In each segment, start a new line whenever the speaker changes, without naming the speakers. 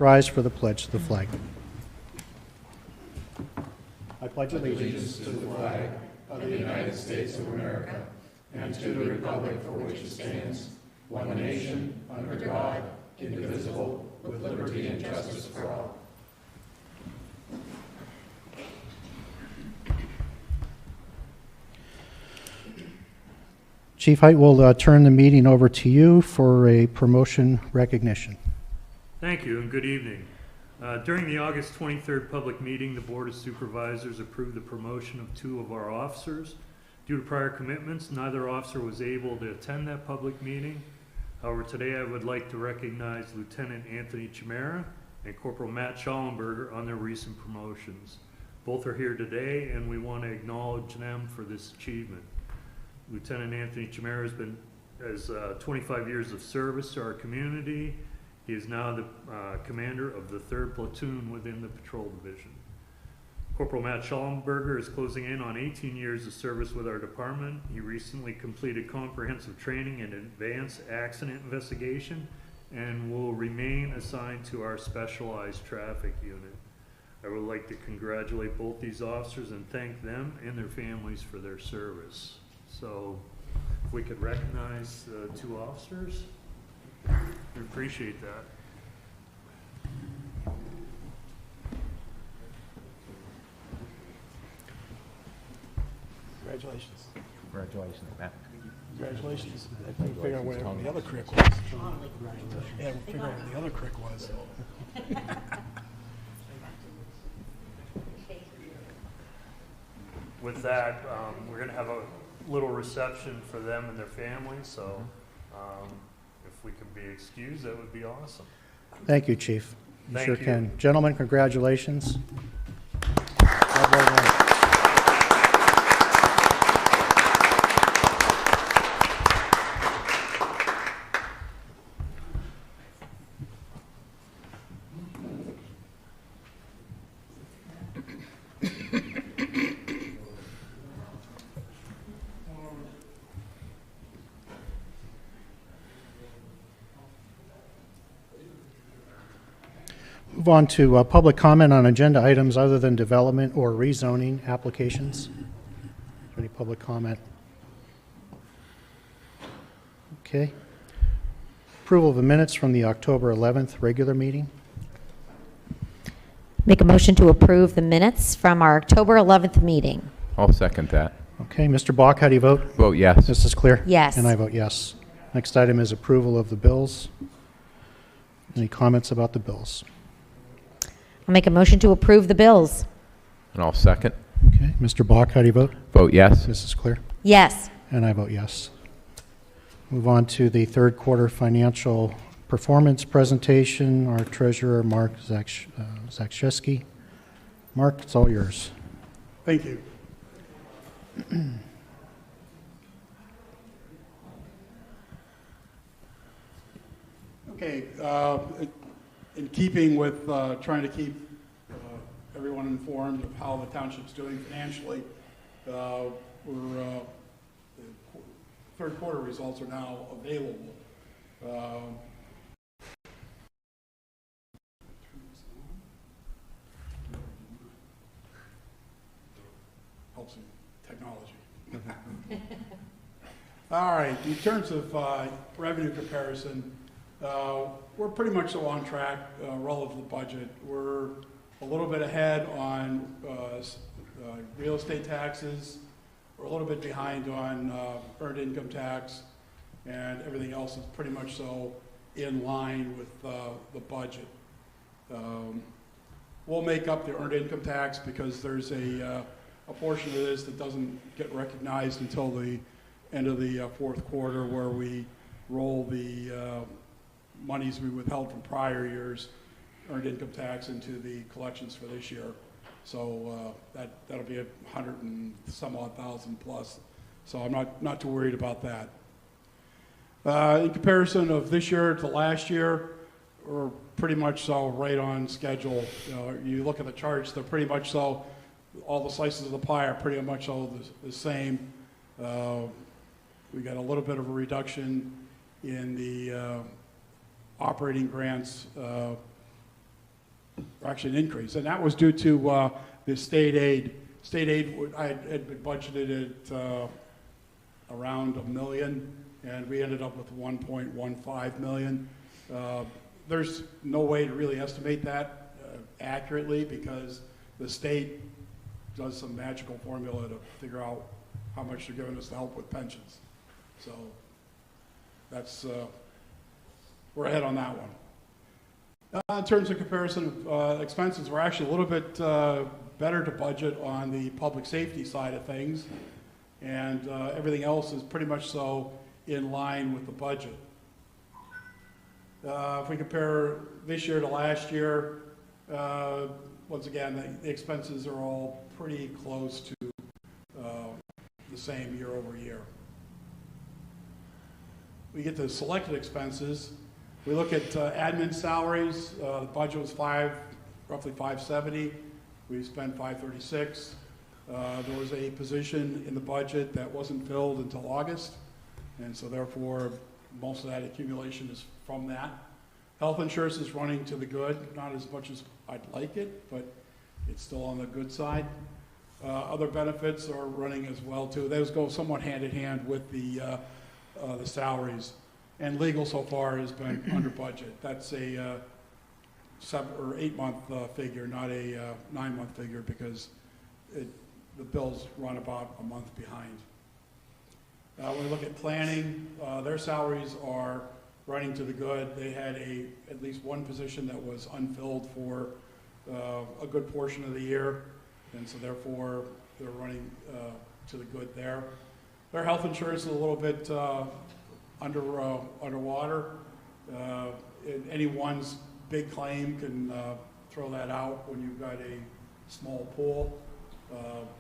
Let's rise for the pledge to the flag. I pledge allegiance
To the flag of the United States of America and to the republic for which it stands, one nation, under God, indivisible, with liberty and justice for all.
Chief Height will turn the meeting over to you for a promotion recognition.
Thank you and good evening. During the August 23rd public meeting, the Board of Supervisors approved the promotion of 2 of our officers. Due to prior commitments, neither officer was able to attend that public meeting. However, today I would like to recognize Lieutenant Anthony Chimera and Corporal Matt Schallenberger on their recent promotions. Both are here today and we want to acknowledge them for this achievement. Lieutenant Anthony Chimera has 25 years of service to our community. He is now the commander of the 3rd Platoon within the Patrol Division. Corporal Matt Schallenberger is closing in on 18 years of service with our department. He recently completed comprehensive training in advanced accident investigation and will remain assigned to our specialized traffic unit. I would like to congratulate both these officers and thank them and their families for their service. So if we could recognize the 2 officers, we appreciate that.
Congratulations.
Congratulations, Matt.
Congratulations. I couldn't figure out where the other crick was. Yeah, we'll figure out where the other crick was.
With that, we're going to have a little reception for them and their families, so if we could be excused, that would be awesome.
Thank you, Chief. You
Thank
sure
you.
can. Gentlemen, congratulations. Well done. Move on to public comment on agenda items other than development or rezoning applications. Is there any public comment? Okay. Approval of the minutes from the October 11th regular meeting.
Make a motion to approve the minutes from our October 11th meeting.
I'll second that.
Okay, Mr. Bach, how do you vote?
Vote yes.
This is clear?
Yes.
And I vote yes. Next item is approval of the bills. Any comments about the bills?
I'll make a motion to approve the bills.
And I'll second.
Okay, Mr. Bach, how do you vote?
Vote yes.
This is clear?
Yes.
And I vote yes. Move on to the 3rd quarter financial performance presentation. Our treasurer, Mark Zakshevsky. Mark, it's all yours.
Thank you. Okay, in keeping with trying to keep everyone informed of how the township's doing financially, the 3rd quarter results are now available. Helps in technology. All right, in terms of revenue comparison, we're pretty much so on track relative to the budget. We're a little bit ahead on real estate taxes. We're a little bit behind on earned income tax, and everything else is pretty much so in line with the budget. We'll make up the earned income tax because there's a portion of this that doesn't get recognized until the end of the 4th quarter, where we roll the monies we withheld from prior years, earned income tax, into the collections for this year. So that'll be 100 and some odd thousand plus. So I'm not too worried about that. In comparison of this year to last year, we're pretty much so right on schedule. You look at the charts; they're pretty much so. All the slices of the pie are pretty much all the same. We got a little bit of a reduction in the operating grants or actually an increase, and that was due to the state aid. State aid, I had been budgeted at around $1 million, and we ended up with 1.15 million. There's no way to really estimate that accurately because the state does some magical formula to figure out how much they're giving us to help with pensions. So that's, we're ahead on that one. In terms of comparison of expenses, we're actually a little bit better to budget on the public safety side of things, and everything else is pretty much so in line with the budget. If we compare this year to last year, once again, the expenses are all pretty close to the same year over year. We get to selected expenses. We look at admin salaries. The budget was roughly 570. We spent 536. There was a position in the budget that wasn't filled until August, and so therefore most of that accumulation is from that. Health insurance is running to the good, not as much as I'd like it, but it's still on the good side. Other benefits are running as well too. Those go somewhat hand in hand with the salaries. And legal so far has been under budget. That's a 7 or 8 month figure, not a 9-month figure, because the bills run about a month behind. When we look at planning, their salaries are running to the good. They had at least one position that was unfilled for a good portion of the year, and so therefore they're running to the good there. Their health insurance is a little bit underwater. Any one's big claim can throw that out when you've got a small pool.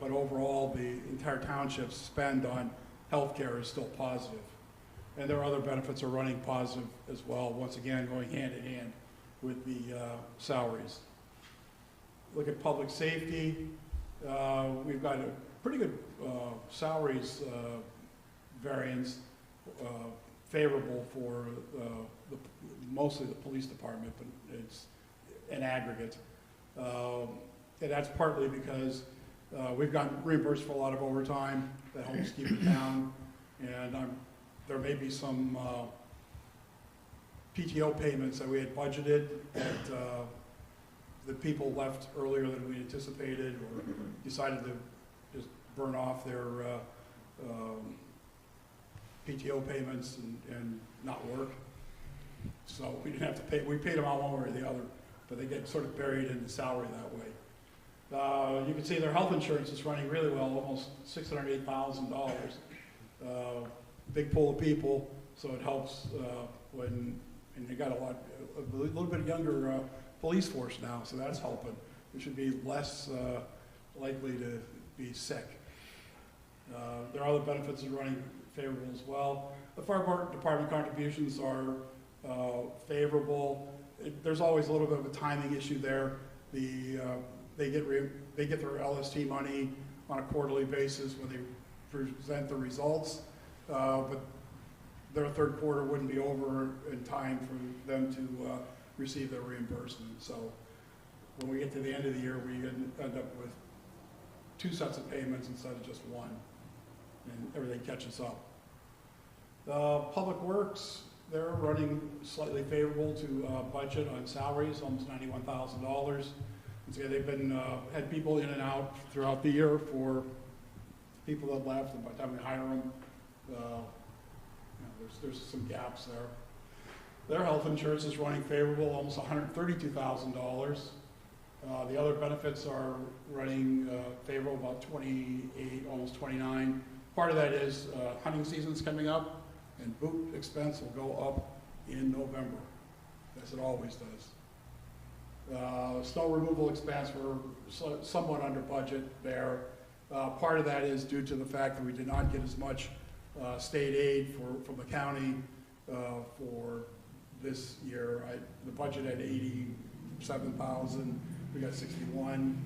But overall, the entire township's spend on healthcare is still positive. And their other benefits are running positive as well, once again, going hand in hand with the salaries. Look at public safety. We've got a pretty good salaries variance, favorable for mostly the police department, but it's an aggregate. And that's partly because we've gotten reimbursed for a lot of overtime that helps keep it down, and there may be some PTO payments that we had budgeted that the people left earlier than we anticipated, or decided to just burn off their PTO payments and not work. So we didn't have to pay. We paid them out one way or the other, but they get sort of buried in the salary that way. You can see their health insurance is running really well, almost $608,000. Big pool of people, so it helps and they got a little bit younger police force now, so that's helping. We should be less likely to be sick. Their other benefits are running favorable as well. The fire department contributions are favorable. There's always a little bit of a timing issue there. They get their LST money on a quarterly basis when they present the results, but their third quarter wouldn't be over in time for them to receive their reimbursement. So when we get to the end of the year, we end up with 2 sets of payments instead of just one, and everything catches up. Public Works, they're running slightly favorable to budget on salaries, almost $91,000. So they've been had people in and out throughout the year for people that left, and by the time we hire them, there's some gaps there. Their health insurance is running favorable, almost $132,000. The other benefits are running favorable, about 28, almost 29. Part of that is hunting season's coming up, and boot expense will go up in November, as it always does. Snow removal expense, we're somewhat under budget there. Part of that is due to the fact that we did not get as much state aid from the county for this year. The budget had 87,000, we got 61.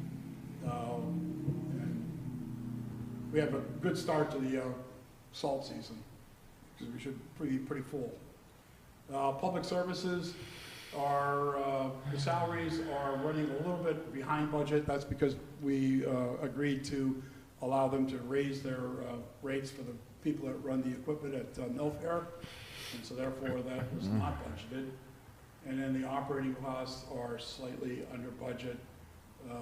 And we have a good start to the salt season, because we should be pretty full. Public services, The salaries are running a little bit behind budget. That's because we agreed to allow them to raise their rates for the people that run the equipment at Millcreek, and so therefore that was not budgeted. And then the operating costs are slightly under budget. I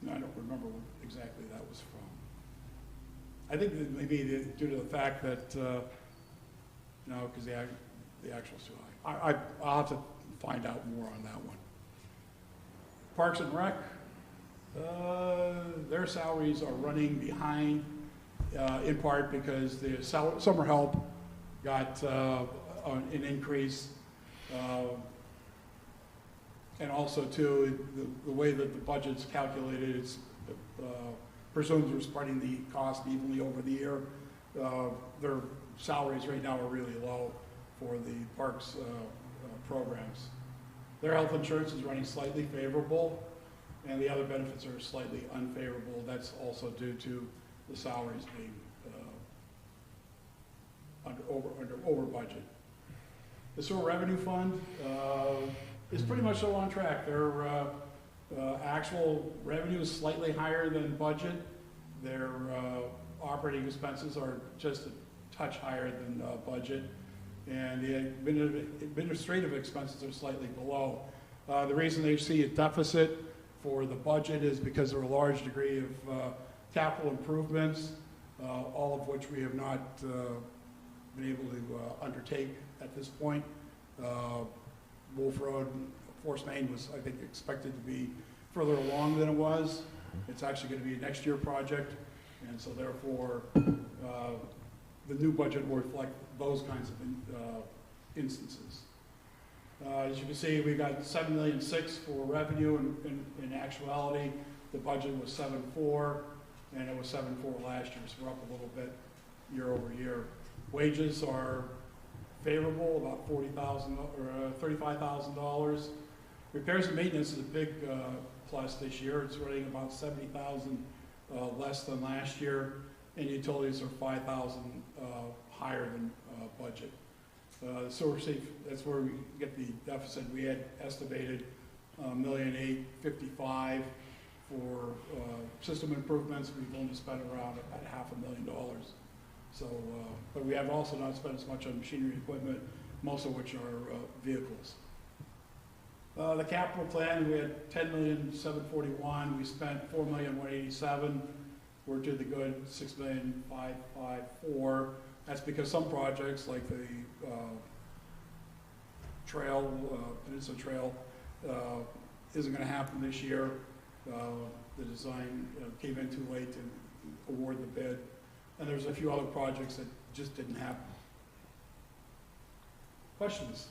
don't remember what exactly that was from. I think that maybe due to the fact that, no, because the actual's too high. I'll have to find out more on that one. Parks and Rec, their salaries are running behind, in part because the summer help got an increase, and also too, the way that the budget's calculated, it's presumes we're spreading the cost evenly over the year. Their salaries right now are really low for the parks programs. Their health insurance is running slightly favorable, and the other benefits are slightly unfavorable. That's also due to the salaries being over budget. The sewer revenue fund is pretty much still on track. Their actual revenue is slightly higher than budget. Their operating expenses are just a touch higher than budget, and the administrative expenses are slightly below. The reason they see a deficit for the budget is because there are a large degree of capital improvements, all of which we have not been able to undertake at this point. Wolf Road, Force Main was, I think, expected to be further along than it was. It's actually going to be a next year project, and so therefore the new budget will reflect those kinds of instances. As you can see, we got $7.6 million for revenue. In actuality, the budget was $7.4 million, and it was $7.4 million last year, so we're up a little bit year over year. Wages are favorable, about $40,000 or $35,000. Repairs and maintenance is a big plus this year. It's running about $70,000 less than last year, and utilities are $5,000 higher than budget. So we're safe. That's where we get the deficit. We had estimated $1,855,000 for system improvements. We've only spent around about $500,000. So, but we have also not spent as much on machinery and equipment, most of which are vehicles. The capital plan, we had $10,741,000. We spent $4,187,000. We're to the good, $6,554,000. That's because some projects, like the trail, Peninsula Trail, isn't going to happen this year. The design came in too late to award the bid. And there's a few other projects that just didn't happen. Questions?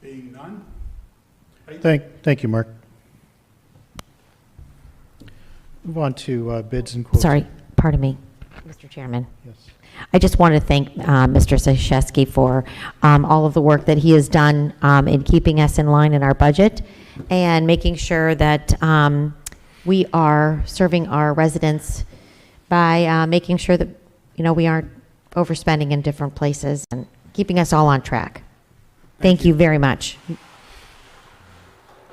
Being none?
Thank you, Mark. Move on to bids and quotes.
Sorry, pardon me, Mr. Chairman.
Yes.
I just want to thank Mr. Zashewski for all of the work that he has done in keeping us in line in our budget and making sure that we are serving our residents by making sure that, you know, we aren't overspending in different places and keeping us all on track. Thank you very much.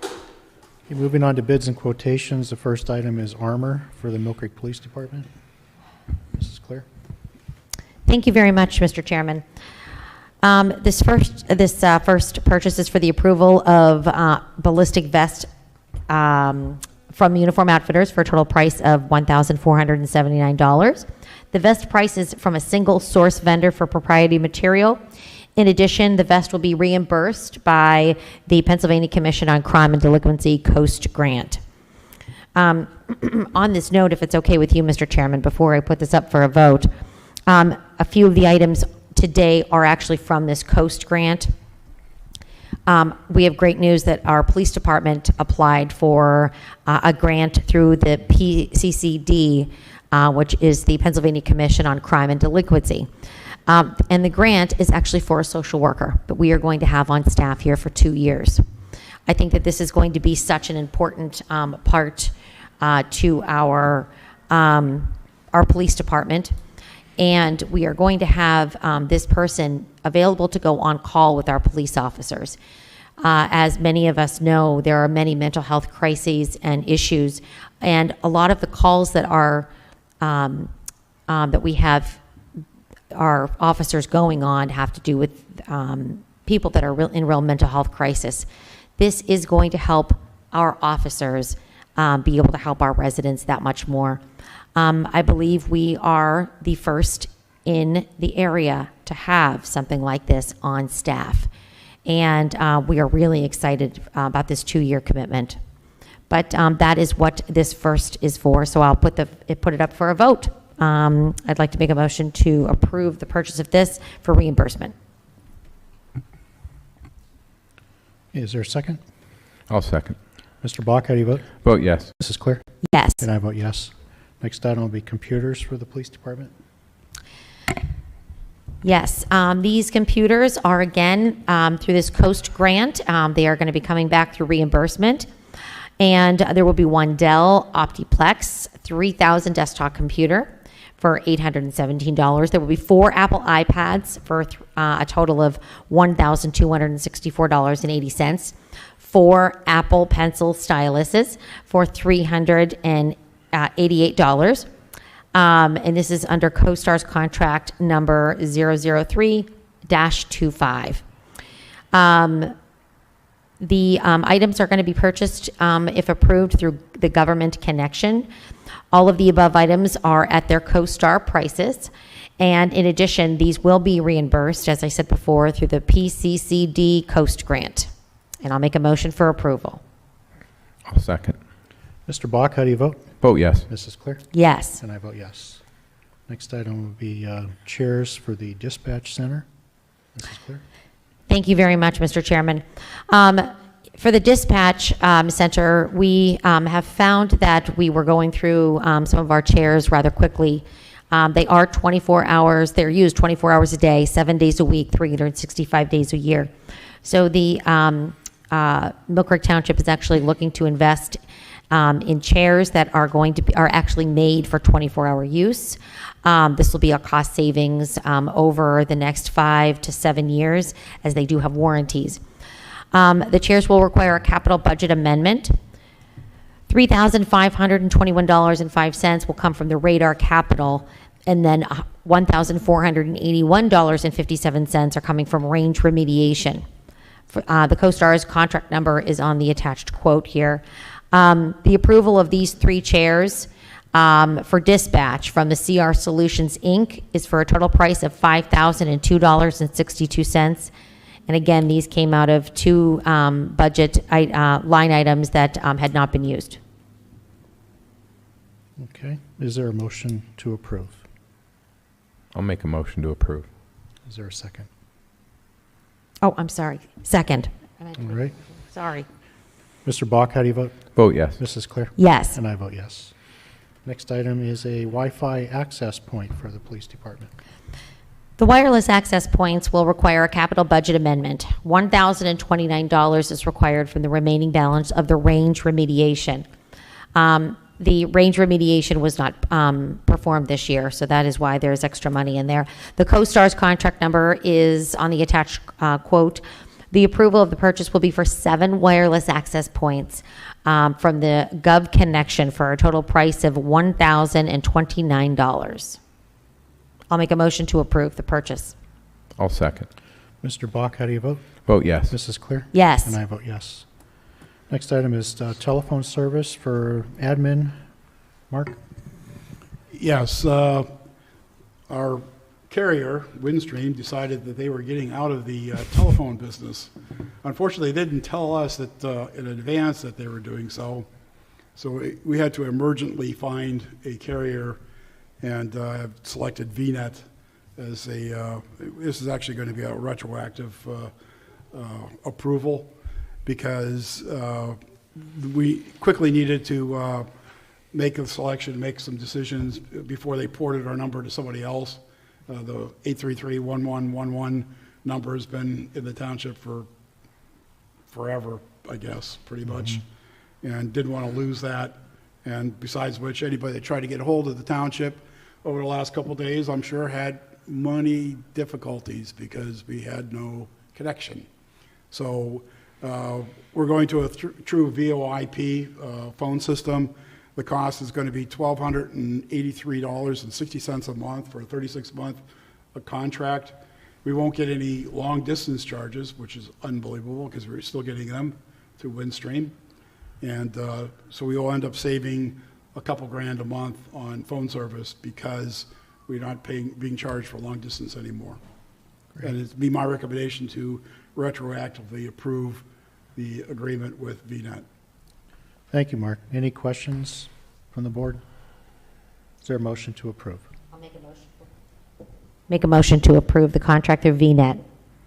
Okay, moving on to bids and quotations. The first item is armor for the Millcreek Police Department. Mrs. Claire.
Thank you very much, Mr. Chairman. This first purchase is for the approval of ballistic vest from Uniform Outfitters for a total price of $1,479. The vest price is from a single source vendor for proprietary material. In addition, the vest will be reimbursed by the Pennsylvania Commission on Crime and Delinquency Coast Grant. On this note, if it's okay with you, Mr. Chairman, before I put this up for a vote, a few of the items today are actually from this Coast Grant. We have great news that our police department applied for a grant through the PCCD, which is the Pennsylvania Commission on Crime and Delinquency. And the grant is actually for a social worker that we are going to have on staff here for 2 years. I think that this is going to be such an important part to our police department. And we are going to have this person available to go on call with our police officers. As many of us know, there are many mental health crises and issues, and a lot of the calls that are that we have our officers going on have to do with people that are in real mental health crisis. This is going to help our officers be able to help our residents that much more. I believe we are the first in the area to have something like this on staff. And we are really excited about this 2-year commitment. But that is what this first is for, so I'll put it up for a vote. I'd like to make a motion to approve the purchase of this for reimbursement.
Is there a second?
I'll second.
Mr. Bach, how do you vote?
Vote yes.
Mrs. Clear?
Yes.
And I vote yes. Next item will be computers for the police department.
Yes, these computers are again through this Coast grant. They are going to be coming back through reimbursement. And there will be one Dell Optiplex 3000 desktop computer for $817. There will be 4 Apple iPads for a total of $1,264.80. 4 Apple Pencil styluses for $388. And this is under CoStar's contract number 003-25. The items are going to be purchased, if approved, through the government connection. All of the above items are at their CoStar prices. And in addition, these will be reimbursed, as I said before, through the PCCD Coast Grant. And I'll make a motion for approval.
I'll second.
Mr. Bach, how do you vote?
Vote yes.
Mrs. Clear?
Yes.
And I vote yes. Next item will be chairs for the dispatch center. Mrs. Clear?
Thank you very much, Mr. Chairman. For the dispatch center, we have found that we were going through some of our chairs rather quickly. They are 24 hours. They're used 24 hours a day, 7 days a week, 365 days a year. So the Millcreek Township is actually looking to invest in chairs that are actually made for 24-hour use. This will be a cost savings over the next 5 to 7 years, as they do have warranties. The chairs will require a capital budget amendment. $3,521.05 will come from the radar capital, and then $1,481.57 are coming from range remediation. The CoStar's contract number is on the attached quote here. The approval of these 3 chairs for dispatch from the CR Solutions, Inc. is for a total price of $5,002.62. And again, these came out of 2 budget line items that had not been used.
Okay. Is there a motion to approve?
I'll make a motion to approve.
Is there a second?
Oh, I'm sorry. Second.
All right.
Sorry.
Mr. Bach, how do you vote?
Vote yes.
Mrs. Clear?
Yes.
And I vote yes. Next item is a Wi-Fi access point for the police department.
The wireless access points will require a capital budget amendment. $1,029 is required from the remaining balance of the range remediation. The range remediation was not performed this year, so that is why there's extra money in there. The CoStar's contract number is on the attached quote. The approval of the purchase will be for 7 wireless access points from the Gov Connection for a total price of $1,029. I'll make a motion to approve the purchase.
I'll second.
Mr. Bach, how do you vote?
Vote yes.
Mrs. Clear?
Yes.
And I vote yes. Next item is telephone service for admin. Mark?
Yes, our carrier, Windstream, decided that they were getting out of the telephone business. Unfortunately, they didn't tell us that in advance that they were doing so. So we had to emergently find a carrier, and have selected VNet as a, this is actually going to be a retroactive approval, because we quickly needed to make a selection, make some decisions before they ported our number to somebody else. The 833-1111 number has been in the township for forever, I guess, pretty much, and didn't want to lose that. And besides which, anybody that tried to get a hold of the township over the last couple of days, I'm sure had money difficulties because we had no connection. So we're going to a true VoIP phone system. The cost is going to be $1,283.60 a month for a 36-month contract. We won't get any long-distance charges, which is unbelievable because we're still getting them through Windstream. And so we will end up saving a couple grand a month on phone service because we're not being charged for long distance anymore. Great. And it'd be my recommendation to retroactively approve the agreement with VNet.
Thank you, Mark. Any questions from the board? Is there a motion to approve?
I'll make a motion. Make a motion to approve the contract through VNet.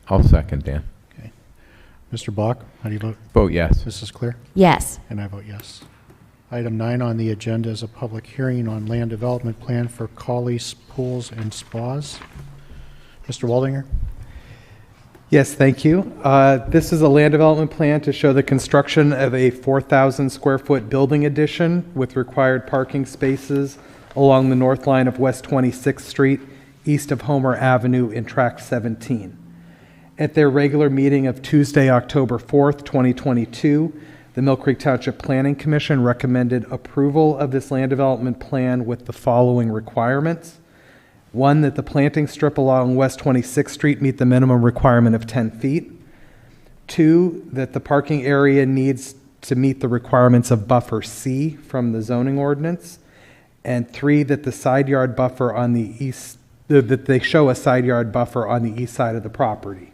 I'll second, Dan.
Okay. Mr. Bach, how do you vote?
Vote yes.
This is clear?
Yes.
And I vote yes. Item 9 on the agenda is a public hearing on land development plan for Cawley's Pools and Spas. Mr. Waldinger?
Yes, thank you. This is a land development plan to show the construction of a 4,000 square foot building addition with required parking spaces along the north line of West 26th Street, east of Homer Avenue in Tract 17. At their regular meeting of Tuesday, October 4th, 2022, the Millcreek Township Planning Commission recommended approval of this land development plan with the following requirements. 1, that the planting strip along West 26th Street meet the minimum requirement of 10 feet. 2, that the parking area needs to meet the requirements of buffer C from the zoning ordinance. And 3, that the side yard buffer on the east, that they show a side yard buffer on the east side of the property.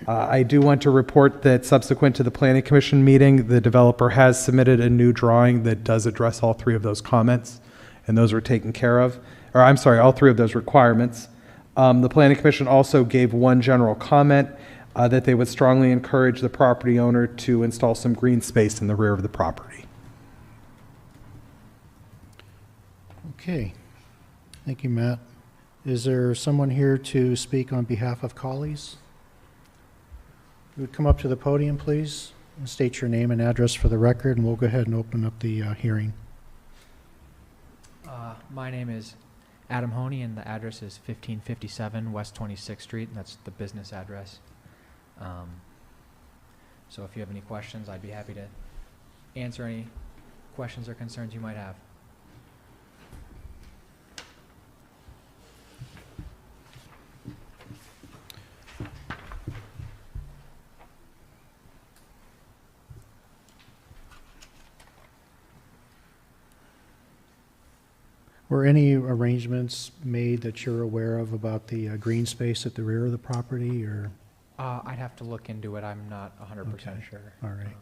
I do want to report that subsequent to the Planning Commission meeting, the developer has submitted a new drawing that does address all 3 of those comments, and those were taken care of. Or I'm sorry, all 3 of those requirements. The Planning Commission also gave one general comment that they would strongly encourage the property owner to install some green space in the rear of the property.
Okay. Thank you, Matt. Is there someone here to speak on behalf of Cawley's? You would come up to the podium, please, and state your name and address for the record, and we'll go ahead and open up the hearing.
My name is Adam Honey, and the address is 1557 West 26th Street, and that's the business address. So if you have any questions, I'd be happy to answer any questions or concerns you might have.
Were any arrangements made that you're aware of about the green space at the rear of the property, or?
I'd have to look into it. I'm not 100%
Okay.
sure.
All right.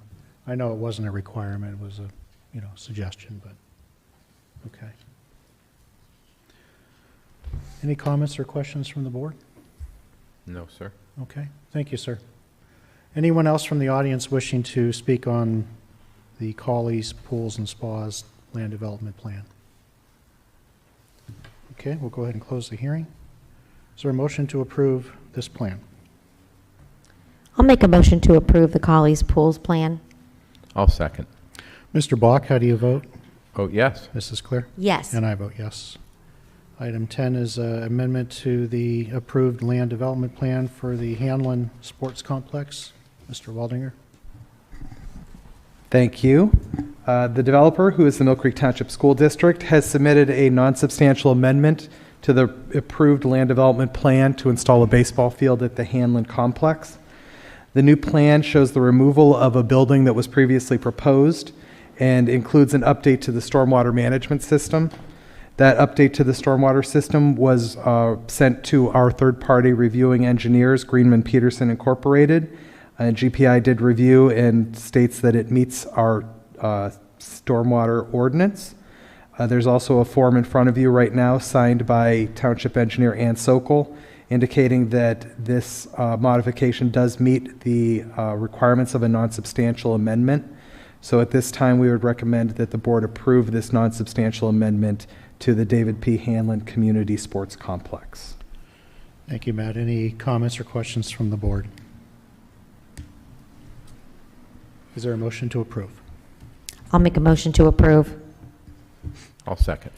I know it wasn't a requirement, it was a, suggestion, but, okay. Any comments or questions from the board?
No, sir.
Okay, thank you, sir. Anyone else from the audience wishing to speak on the Cawley's Pools and Spas land development plan? Okay, we'll go ahead and close the hearing. Is there a motion to approve this plan?
I'll make a motion to approve the Cawley's Pools plan.
I'll second.
Mr. Bach, how do you vote?
Vote yes.
This is clear?
Yes.
And I vote yes. Item 10 is amendment to the approved land development plan for the Hanlon Sports Complex. Mr. Waldinger?
Thank you. The developer, who is the Millcreek Township School District, has submitted a non-substantial amendment to the approved land development plan to install a baseball field at the Hanlon complex. The new plan shows the removal of a building that was previously proposed and includes an update to the stormwater management system. That update to the stormwater system was sent to our third-party reviewing engineers, Greenman Peterson Incorporated. GPI did review and states that it meets our stormwater ordinance. There's also a form in front of you right now signed by Township Engineer Ann Sokol, indicating that this modification does meet the requirements of a non-substantial amendment. So at this time, we would recommend that the board approve this non-substantial amendment to the David P. Hanlon Community Sports Complex.
Thank you, Matt. Any comments or questions from the board? Is there a motion to approve?
I'll make a motion to approve.
I'll second.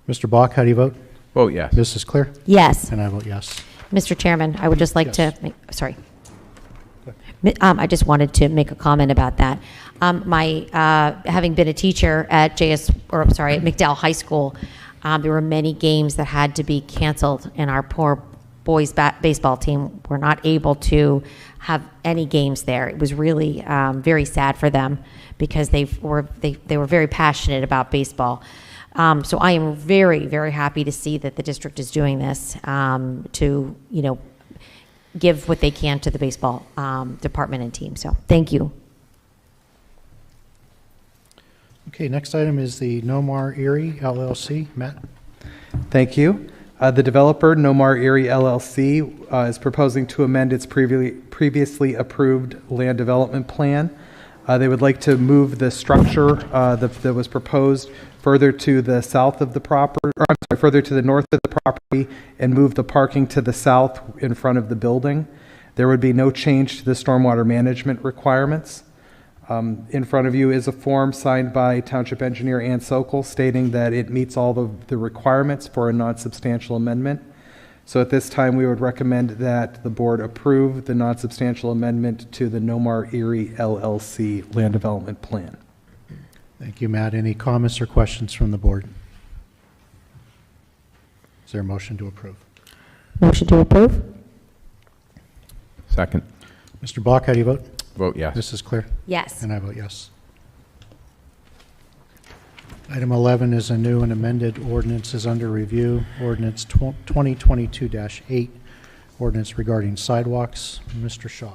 Mr. Bach, how do you vote?
Vote yes.
Mrs. Clear?
Yes.
And I vote yes.
Mr. Chairman, I would just like to
Yes.
make, sorry. I just wanted to make a comment about that. Having been a teacher at at McDowell High School, there were many games that had to be canceled, and our poor boys baseball team were not able to have any games there. It was really very sad for them because they were very passionate about baseball. So I am very, very happy to see that the district is doing this to, give what they can to the baseball department and team. So thank you.
Okay, next item is the Nomar Erie LLC. Matt?
Thank you. The developer, Nomar Erie LLC, is proposing to amend its previously approved land development plan. They would like to move the structure that was proposed further to the south of the property, or I'm sorry, further to the north of the property, and move the parking to the south in front of the building. There would be no change to the stormwater management requirements. In front of you is a form signed by Township Engineer Ann Sokol stating that it meets all of the requirements for a non-substantial amendment. So at this time, we would recommend that the board approve the non-substantial amendment to the Nomar Erie LLC land development plan.
Thank you, Matt. Any comments or questions from the board? Is there a motion to approve?
Motion to approve?
Second.
Mr. Block, how do you vote?
Vote yes.
Mrs. Clear?
Yes.
And I vote yes. Item 11 is a new and amended ordinance is under review. Ordinance 2022-8, ordinance regarding sidewalks. Mr. Shaw.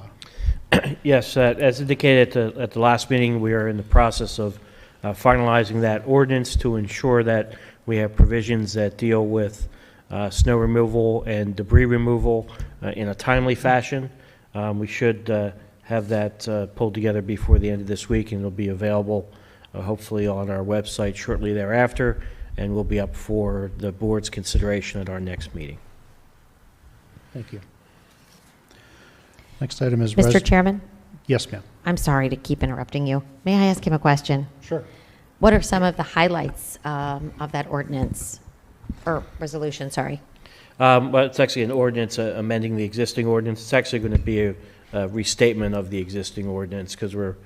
Yes, as indicated at the last meeting, we are in the process of finalizing that ordinance to ensure that we have provisions that deal with snow removal and debris removal in a timely fashion. We should have that pulled together before the end of this week, and it'll be available hopefully on our website shortly thereafter, and will be up for the board's consideration at our next meeting.
Thank you. Next item is...
Mr. Chairman,
Yes, ma'am.
I'm sorry to keep interrupting you. May I ask him a question?
Sure.
What are some of the highlights of that ordinance, or resolution, sorry?
Well, it's actually an ordinance amending the existing ordinance. It's actually going to be a restatement of the existing ordinance because we're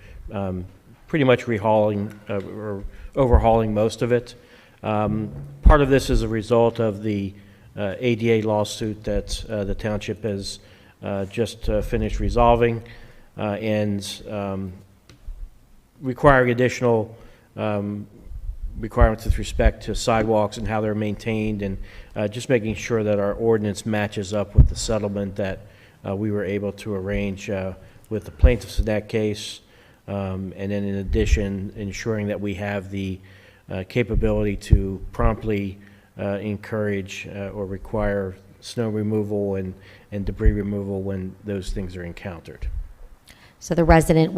pretty much or overhauling most of it. Part of this is a result of the ADA lawsuit that the township has just finished resolving and requiring additional requirements with respect to sidewalks and how they're maintained, and just making sure that our ordinance matches up with the settlement that we were able to arrange with the plaintiffs in that case. And then in addition, ensuring that we have the capability to promptly encourage or require snow removal and debris removal when those things are encountered.
So the resident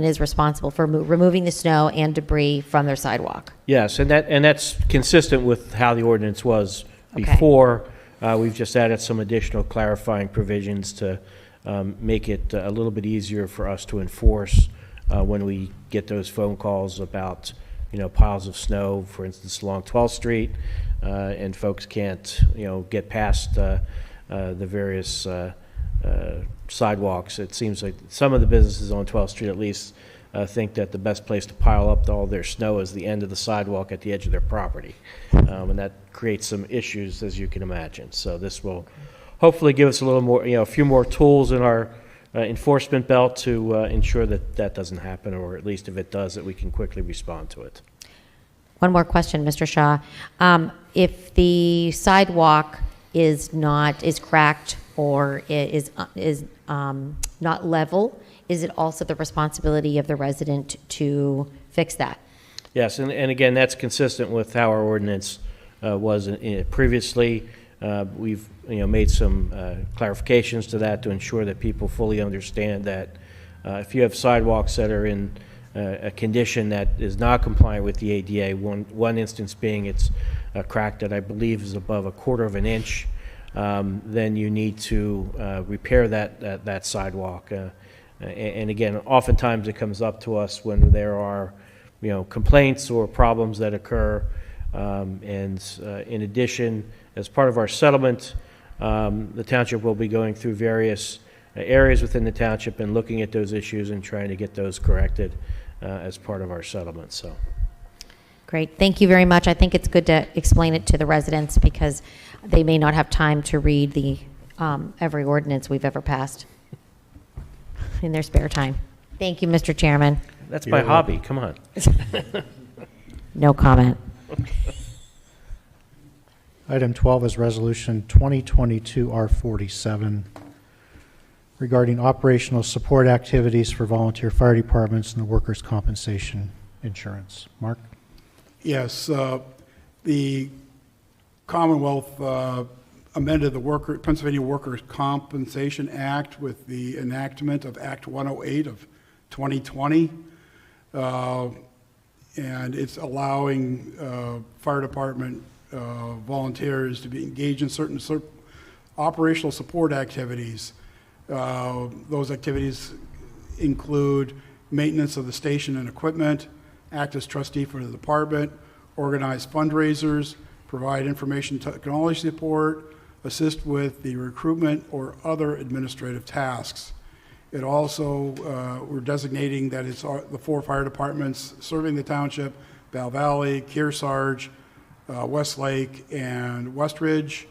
is responsible for removing the snow and debris from their sidewalk.
Yes, and that's consistent with how the ordinance was
Okay.
before. We've just added some additional clarifying provisions to make it a little bit easier for us to enforce when we get those phone calls about, piles of snow, for instance, along 12th Street, and folks can't, get past the various sidewalks. It seems like some of the businesses on 12th Street at least think that the best place to pile up all their snow is the end of the sidewalk at the edge of their property. And that creates some issues, as you can imagine. So this will hopefully give us a little more, a few more tools in our enforcement belt to ensure that that doesn't happen, or at least if it does, that we can quickly respond to it.
One more question, Mr. Shaw. If the sidewalk is cracked or is not level, is it also the responsibility of the resident to fix that?
Yes, and again, that's consistent with how our ordinance was previously. We've made some clarifications to that to ensure that people fully understand that if you have sidewalks that are in a condition that is not compliant with the ADA, one instance being it's cracked that I believe is above 1/4 of an inch, then you need to repair that sidewalk. And again, oftentimes it comes up to us when there are complaints or problems that occur In addition, as part of our settlement, the township will be going through various areas within the township and looking at those issues and trying to get those corrected as part of our settlement. So,
Great, thank you very much. I think it's good to explain it to the residents because they may not have time to read the every ordinance we've ever passed in their spare time. Thank you, Mr. Chairman.
that's my hobby. Come on.
No comment.
Item 12 is Resolution 2022-R47 regarding operational support activities for volunteer fire departments and the workers' compensation insurance. Mark?
Yes, the Commonwealth amended the Pennsylvania Workers' Compensation Act with the enactment of Act 108 of 2020. And it's allowing fire department volunteers to be engaged in certain operational support activities. Those activities include maintenance of the station and equipment, act as trustee for the department, organize fundraisers, provide information technology support, assist with the recruitment or other administrative tasks. It also, we're designating that it's the 4 fire departments serving the township: Bell Valley, Kearsarge, Westlake, and Westridge,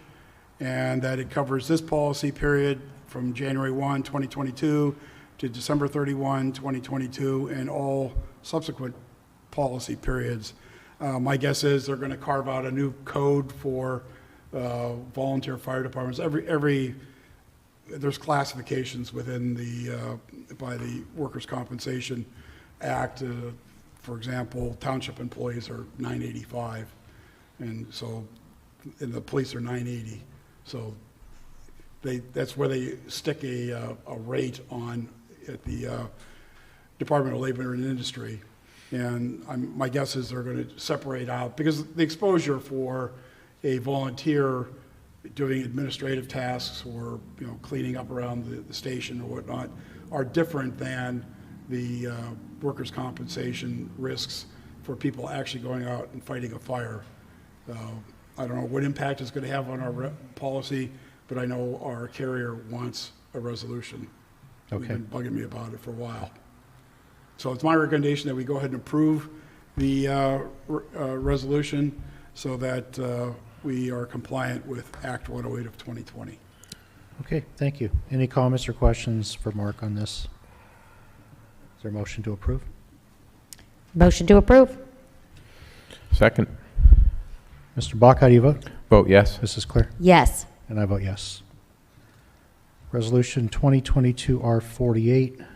and that it covers this policy period from January 1, 2022 to December 31, 2022, and all subsequent policy periods. My guess is they're going to carve out a new code for volunteer fire departments. There's classifications within by the Workers' Compensation Act. For example, township employees are 985, and the police are 980. So that's where they stick a rate on at the Department of Labor and Industry. And my guess is they're going to separate out, because the exposure for a volunteer doing administrative tasks or cleaning up around the station or whatnot are different than the workers' compensation risks for people actually going out and fighting a fire. I don't know what impact it's going to have on our policy, but I know our carrier wants a resolution.
Okay.
They've been bugging me about it for a while. So it's my recommendation that we go ahead and approve the resolution so that we are compliant with Act 108 of 2020.
Okay, thank you. Any comments or questions for Mark on this? Is there a motion to approve?
Motion to approve.
Second.
Mr. Bach, how do you vote?
Vote yes.
Mrs. Claire?
Yes.
And I vote yes. Resolution 2022-R48.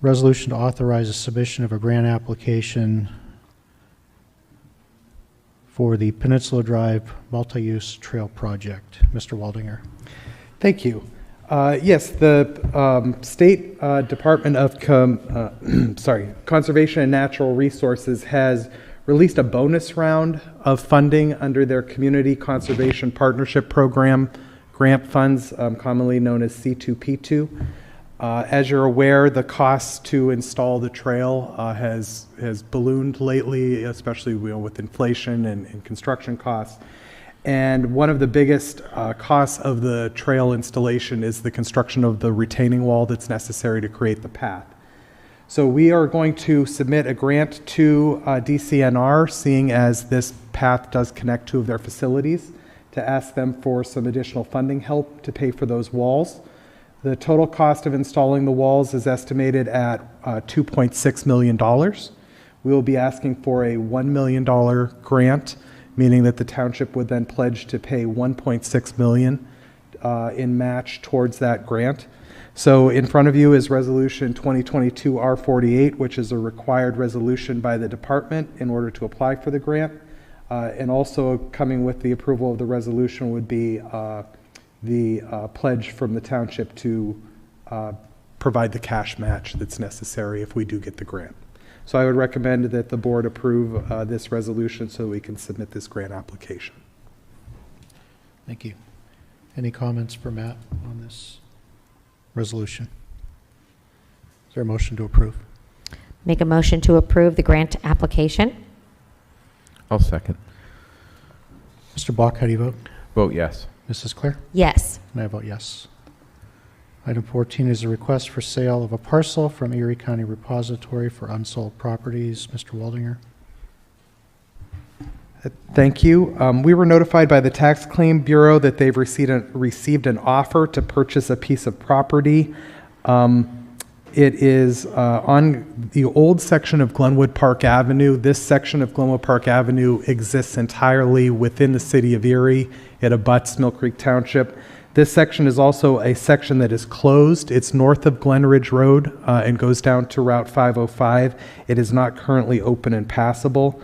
Resolution to authorize the submission of a grant application for the Peninsula Drive Multi-Use Trail Project. Mr. Waldinger.
Thank you. Yes, the State Department of Conservation and Natural Resources has released a bonus round of funding under their Community Conservation Partnership Program grant funds, commonly known as C2P2. As you're aware, the cost to install the trail has ballooned lately, especially with inflation and construction costs. And one of the biggest costs of the trail installation is the construction of the retaining wall that's necessary to create the path. So we are going to submit a grant to DCNR, seeing as this path does connect 2 of their facilities, to ask them for some additional funding help to pay for those walls. The total cost of installing the walls is estimated at $2.6 million. We will be asking for a $1 million grant, meaning that the township would then pledge to pay $1.6 million in match towards that grant. So in front of you is Resolution 2022-R48, which is a required resolution by the department in order to apply for the grant. And also coming with the approval of the resolution would be the pledge from the township to provide the cash match that's necessary if we do get the grant. So I would recommend that the board approve this resolution so we can submit this grant application.
Thank you. Any comments for Matt on this resolution? Is there a motion to approve?
Make a motion to approve the grant application.
I'll second.
Mr. Bach, how do you vote?
Vote yes.
Mrs. Claire?
Yes.
And I vote yes. Item 14 is a request for sale of a parcel from Erie County Repository for unsold properties. Mr. Waldinger?
Thank you. We were notified by the Tax Claim Bureau that they've received an offer to purchase a piece of property. It is on the old section of Glenwood Park Avenue. This section of Glenwood Park Avenue exists entirely within the city of Erie. It abuts Millcreek Township. This section is also a section that is closed. It's north of Glen Ridge Road and goes down to Route 505. It is not currently open and passable.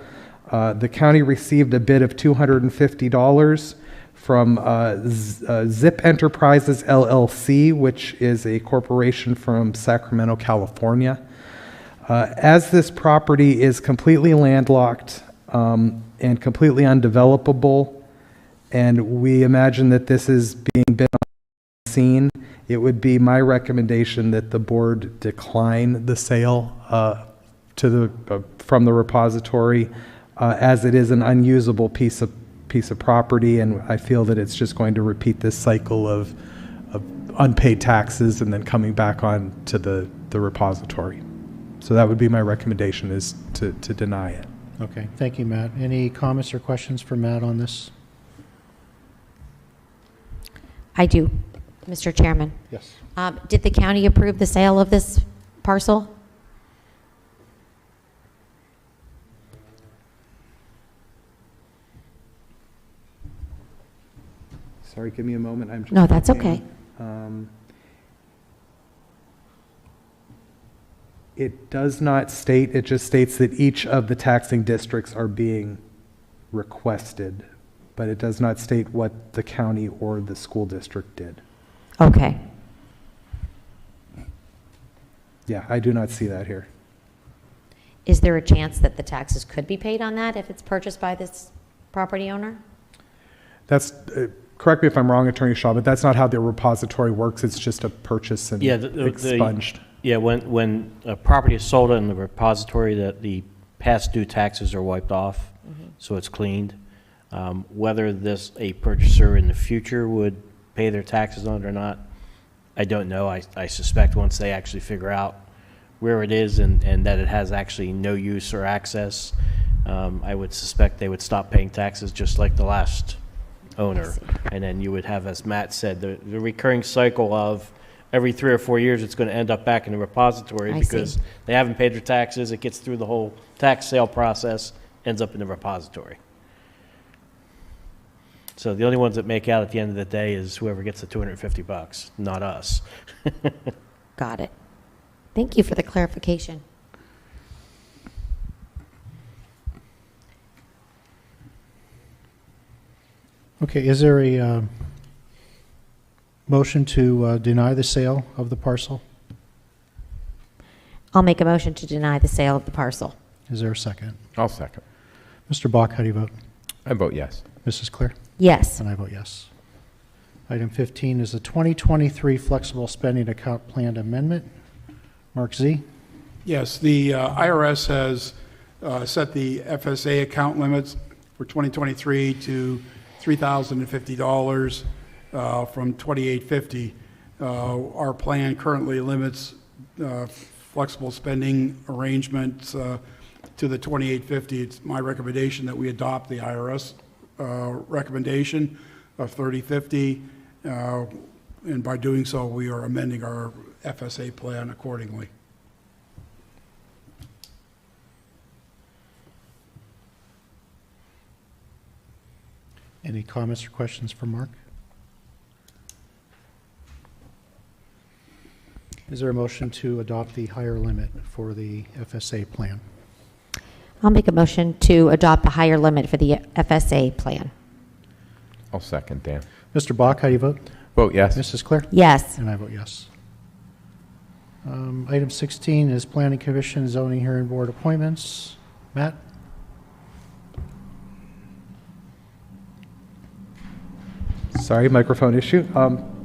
The county received a bid of $250 from Zip Enterprises LLC, which is a corporation from Sacramento, California. As this property is completely landlocked and completely undevelopable, and we imagine that this is being bid on the scene, it would be my recommendation that the board decline the sale from the repository, as it is an unusable piece of property, and I feel that it's just going to repeat this cycle of unpaid taxes and then coming back on to the repository. So that would be my recommendation, is to deny it.
Okay, thank you, Matt. Any comments or questions for Matt on this?
I do, Mr. Chairman.
Yes.
Did the county approve the sale of this parcel?
Sorry, give me a moment. I'm just
No, that's
looking.
okay.
It does not state, it just states that each of the taxing districts are being requested, but it does not state what the county or the school district did.
Okay.
Yeah, I do not see that here.
Is there a chance that the taxes could be paid on that if it's purchased by this property owner?
That's, correct me if I'm wrong, Attorney Shaw, but that's not how the repository works. It's just a purchase and expunged.
Yeah, when a property is sold in the repository, that the past due taxes are wiped off, so it's cleaned. Whether a purchaser in the future would pay their taxes on it or not, I don't know. I suspect once they actually figure out where it is and that it has actually no use or access, I would suspect they would stop paying taxes just like the last owner. And then you would have, as Matt said, the recurring cycle of every 3 or 4 years it's going to end up back in the repository because they haven't paid their taxes. It gets through the whole tax sale process, ends up in the repository. So the only ones that make out at the end of the day is whoever gets the $250, not us.
Got it. Thank you for the clarification.
Okay, is there a motion to deny the sale of the parcel?
I'll make a motion to deny the sale of the parcel.
Is there a second?
I'll second.
Mr. Bach, how do you vote?
I vote yes.
Mrs. Claire?
Yes.
And I vote yes. Item 15 is the 2023 Flexible Spending Account Plan Amendment. Mark Z.
Yes, the IRS has set the FSA account limits for 2023 to $3,050 from $2,850. Our plan currently limits flexible spending arrangements to the $2,850. It's my recommendation that we adopt the IRS recommendation of $3,050, and by doing so, we are amending our FSA plan accordingly.
Any comments or questions for Mark? Is there a motion to adopt the higher limit for the FSA plan?
I'll make a motion to adopt the higher limit for the FSA plan.
I'll second, Dan.
Mr. Bach, how do you vote?
Vote yes.
Mrs. Claire?
Yes.
And I vote yes. Item 16 is Planning Commission Zoning Hearing Board appointments. Matt?
Sorry, microphone issue.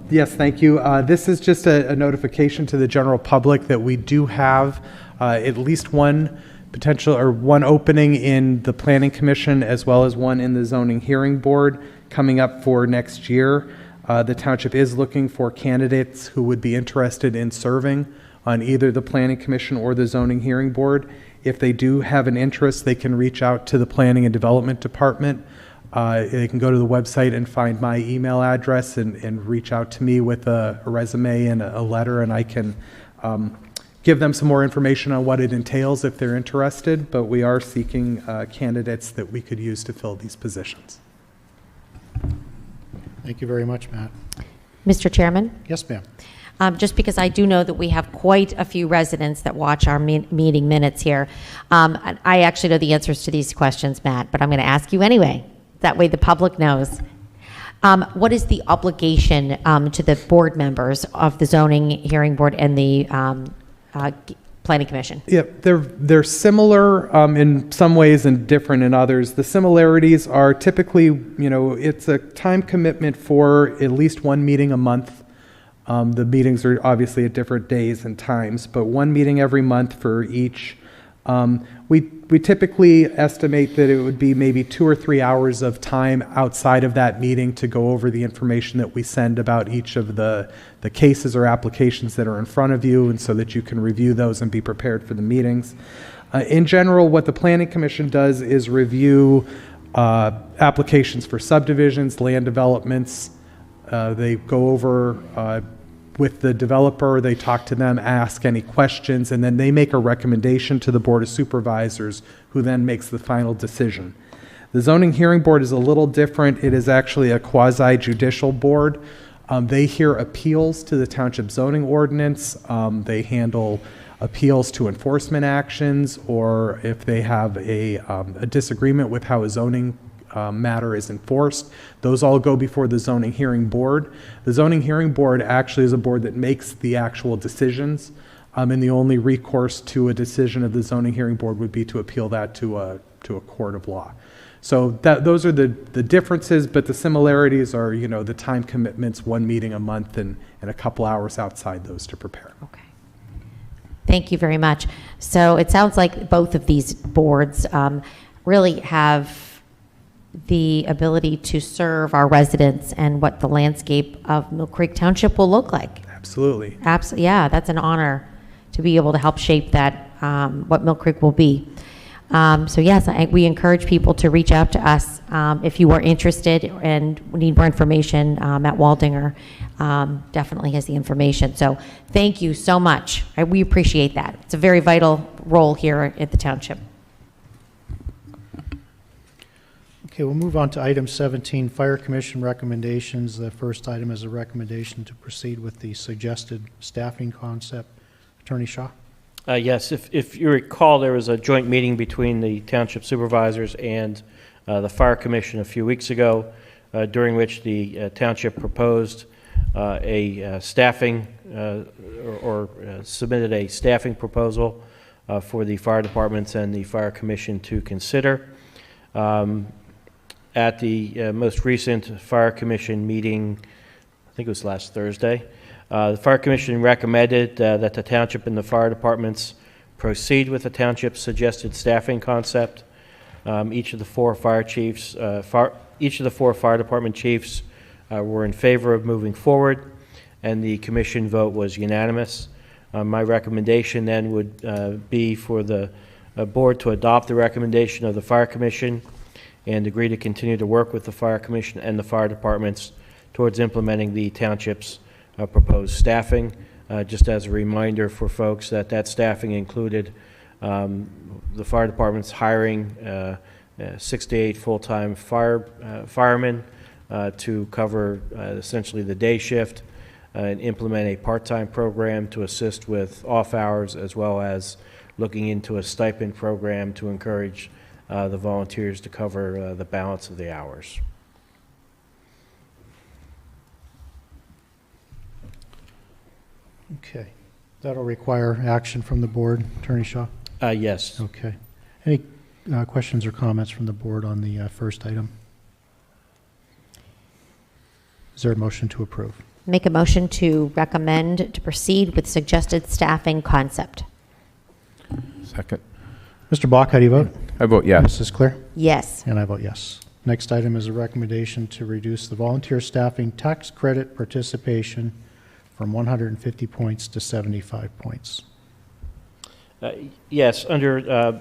Yes, thank you. This is just a notification to the general public that we do have at least one potential, or one opening in the Planning Commission as well as one in the Zoning Hearing Board coming up for next year. The township is looking for candidates who would be interested in serving on either the Planning Commission or the Zoning Hearing Board. If they do have an interest, they can reach out to the Planning and Development Department. They can go to the website and find my email address and reach out to me with a resume and a letter, and I can give them some more information on what it entails if they're interested. But we are seeking candidates that we could use to fill these positions.
Thank you very much, Matt.
Mr. Chairman?
Yes, ma'am.
Just because I do know that we have quite a few residents that watch our meeting minutes here. I actually know the answers to these questions, Matt, but I'm going to ask you anyway. That way the public knows. What is the obligation to the board members of the Zoning Hearing Board and the Planning Commission?
Yeah, they're similar in some ways and different in others. The similarities are typically, it's a time commitment for at least one meeting a month. The meetings are obviously at different days and times, but one meeting every month for each. We typically estimate that it would be maybe 2 or 3 hours of time outside of that meeting to go over the information that we send about each of the cases or applications that are in front of you, and so that you can review those and be prepared for the meetings. In general, what the Planning Commission does is review applications for subdivisions, land developments. They go over with the developer, they talk to them, ask any questions, and then they make a recommendation to the Board of Supervisors, who then makes the final decision. The Zoning Hearing Board is a little different. It is actually a quasi-judicial board. They hear appeals to the Township zoning ordinance. They handle appeals to enforcement actions, or if they have a disagreement with how a zoning matter is enforced. Those all go before the Zoning Hearing Board. The Zoning Hearing Board actually is a board that makes the actual decisions, and the only recourse to a decision of the Zoning Hearing Board would be to appeal that to a court of law. So those are the differences, but the similarities are, the time commitments, one meeting a month and a couple hours outside those to prepare.
Okay. Thank you very much. So it sounds like both of these boards really have the ability to serve our residents and what the landscape of Millcreek Township will look like.
Absolutely.
Absolutely, yeah, that's an honor to be able to help shape that, what Millcreek will be. So yes, we encourage people to reach out to us if you are interested and need more information. Matt Waldinger definitely has the information. So thank you so much. We appreciate that. It's a very vital role here at the township.
Okay, we'll move on to item 17, Fire Commission recommendations. The first item is a recommendation to proceed with the suggested staffing concept. Attorney Shaw?
Yes, if you recall, there was a joint meeting between the Township Supervisors and the Fire Commission a few weeks ago, during which the Township proposed a staffing or submitted a staffing proposal for the fire departments and the Fire Commission to consider. At the most recent Fire Commission meeting, I think it was last Thursday, the Fire Commission recommended that the Township and the fire departments proceed with the Township's suggested staffing concept. Each of the four fire department chiefs were in favor of moving forward, and the Commission vote was unanimous. My recommendation then would be for the Board to adopt the recommendation of the Fire Commission and agree to continue to work with the Fire Commission and the fire departments towards implementing the Township's proposed staffing. Just as a reminder for folks that staffing included the fire department's hiring 6 to 8 full-time firemen to cover essentially the day shift and implement a part-time program to assist with off hours, as well as looking into a stipend program to encourage the volunteers to cover the balance of the hours.
Okay. That'll require action from the board. Attorney Shaw?
Yes.
Okay. Any questions or comments from the board on the first item? Is there a motion to approve?
Make a motion to recommend to proceed with suggested staffing concept.
Second.
Mr. Bach, how do you vote?
I vote yes.
Mrs. Clear?
Yes.
And I vote yes. Next item is a recommendation to reduce the volunteer staffing tax credit participation from 150 points to 75 points.
Yes, under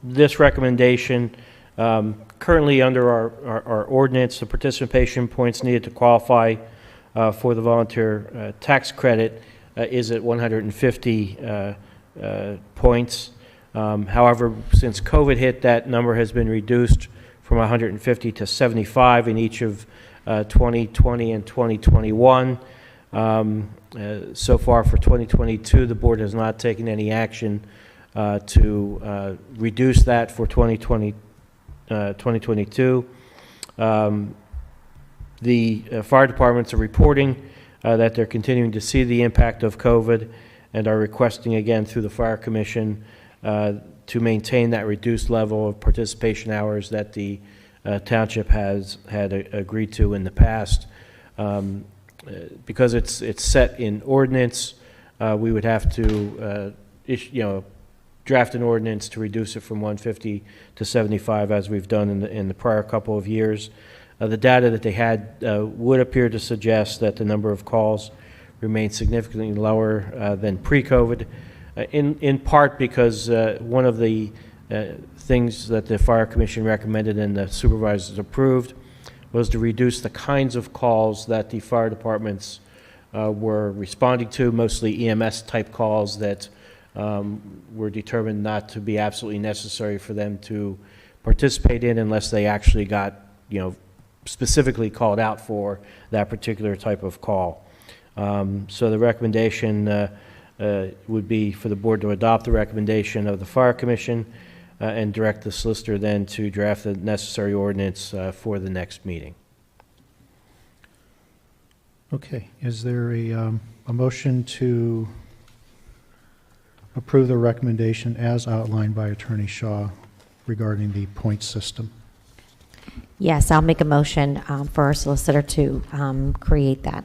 this recommendation, currently under our ordinance, the participation points needed to qualify for the volunteer tax credit is at 150 points. However, since COVID hit, that number has been reduced from 150 to 75 in each of 2020 and 2021. So far for 2022, the board has not taken any action to reduce that for 2022. The fire departments are reporting that they're continuing to see the impact of COVID and are requesting again through the Fire Commission to maintain that reduced level of participation hours that the township has had agreed to in the past. Because it's set in ordinance, we would have to draft an ordinance to reduce it from 150 to 75 as we've done in the prior couple of years. The data that they had would appear to suggest that the number of calls remains significantly lower than pre-COVID, in part because one of the things that the Fire Commission recommended and the supervisors approved was to reduce the kinds of calls that the fire departments were responding to, mostly EMS type calls that were determined not to be absolutely necessary for them to participate in unless they actually got, specifically called out for that particular type of call. So the recommendation would be for the board to adopt the recommendation of the Fire Commission and direct the solicitor then to draft the necessary ordinance for the next meeting.
Okay, is there a motion to approve the recommendation as outlined by Attorney Shaw regarding the point system?
Yes, I'll make a motion for our solicitor to create that.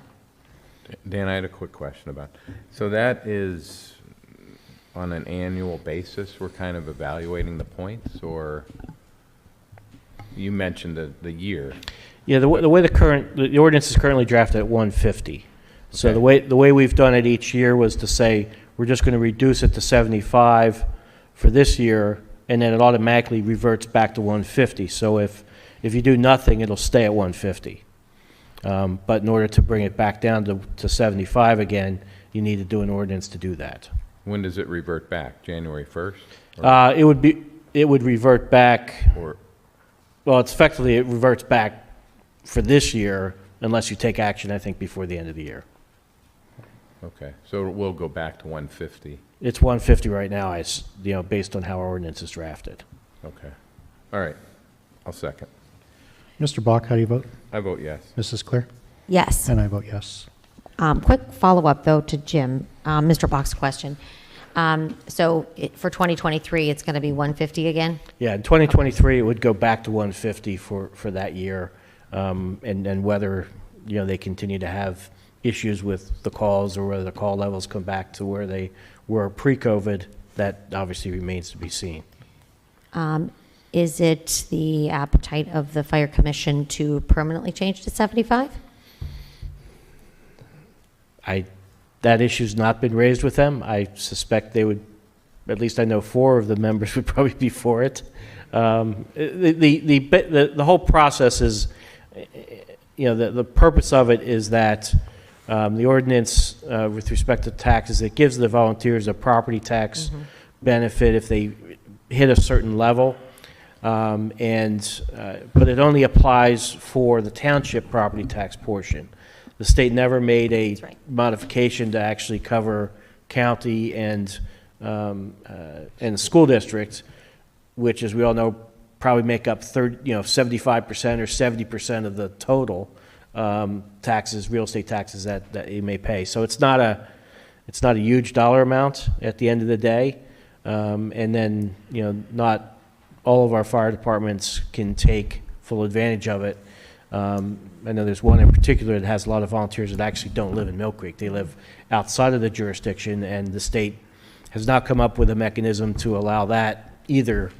Dan, I had a quick question about, so that is on an annual basis, we're kind of evaluating the points, or you mentioned the year.
Yeah, the way the ordinance is currently drafted at 150. So
Okay.
the way we've done it each year was to say we're just going to reduce it to 75 for this year, and then it automatically reverts back to 150. So if you do nothing, it'll stay at 150. But in order to bring it back down to 75 again, you need to do an ordinance to do that.
When does it revert back? January 1st?
It would revert back.
Or
Well, it's effectively it reverts back for this year unless you take action, I think, before the end of the year.
okay, so we'll go back to 150.
It's 150 right now, based on how our ordinance is drafted.
Okay, all right, I'll second.
Mr. Bach, how do you vote?
I vote yes.
Mrs. Clear?
Yes.
And I vote yes.
Quick follow-up, though, to Jim, Mr. Bach's question. So for 2023, it's going to be 150 again?
Yeah, in 2023, it would go back to 150 for that year, and whether, they continue to have issues with the calls or whether the call levels come back to where they were pre-COVID, that obviously remains to be seen.
Is it the appetite of the Fire Commission to permanently change to 75?
That issue's not been raised with them. I suspect they would, at least I know 4 of the members would probably be for it. The whole process is, the purpose of it is that the ordinance with respect to taxes, it gives the volunteers a property tax benefit if they hit a certain level. But it only applies for the township property tax portion. The state never made a modification to actually cover county and school districts, which, as we all know, probably make up 75% or 70% of the total taxes, real estate taxes that you may pay. So it's not a huge dollar amount at the end of the day, and then not all of our fire departments can take full advantage of it. I know there's one in particular that has a lot of volunteers that actually don't live in Millcreek. They live outside of the jurisdiction, and the state has not come up with a mechanism to allow that either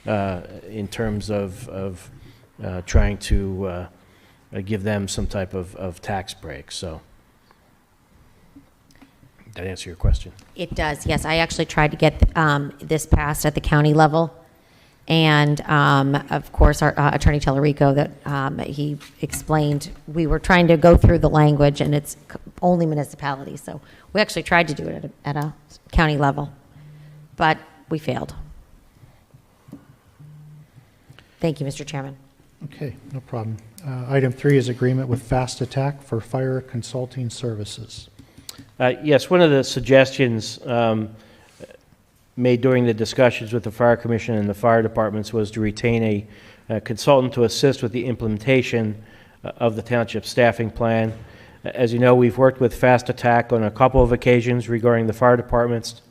in terms of trying to give them some type of tax break. So, did that answer your question?
It does, yes. I actually tried to get this passed at the county level. And, of course, our Attorney Tellerico, that he explained, we were trying to go through the language, and it's only municipalities. So we actually tried to do it at a county level, but we failed. Thank you, Mr. Chairman.
Okay, no problem. Item 3 is agreement with Fast Attack for fire consulting services.
Yes, one of the suggestions made during the discussions with the Fire Commission and the fire departments was to retain a consultant to assist with the implementation of the township staffing plan. As you know, we've worked with Fast Attack on a couple of occasions regarding the fire departments.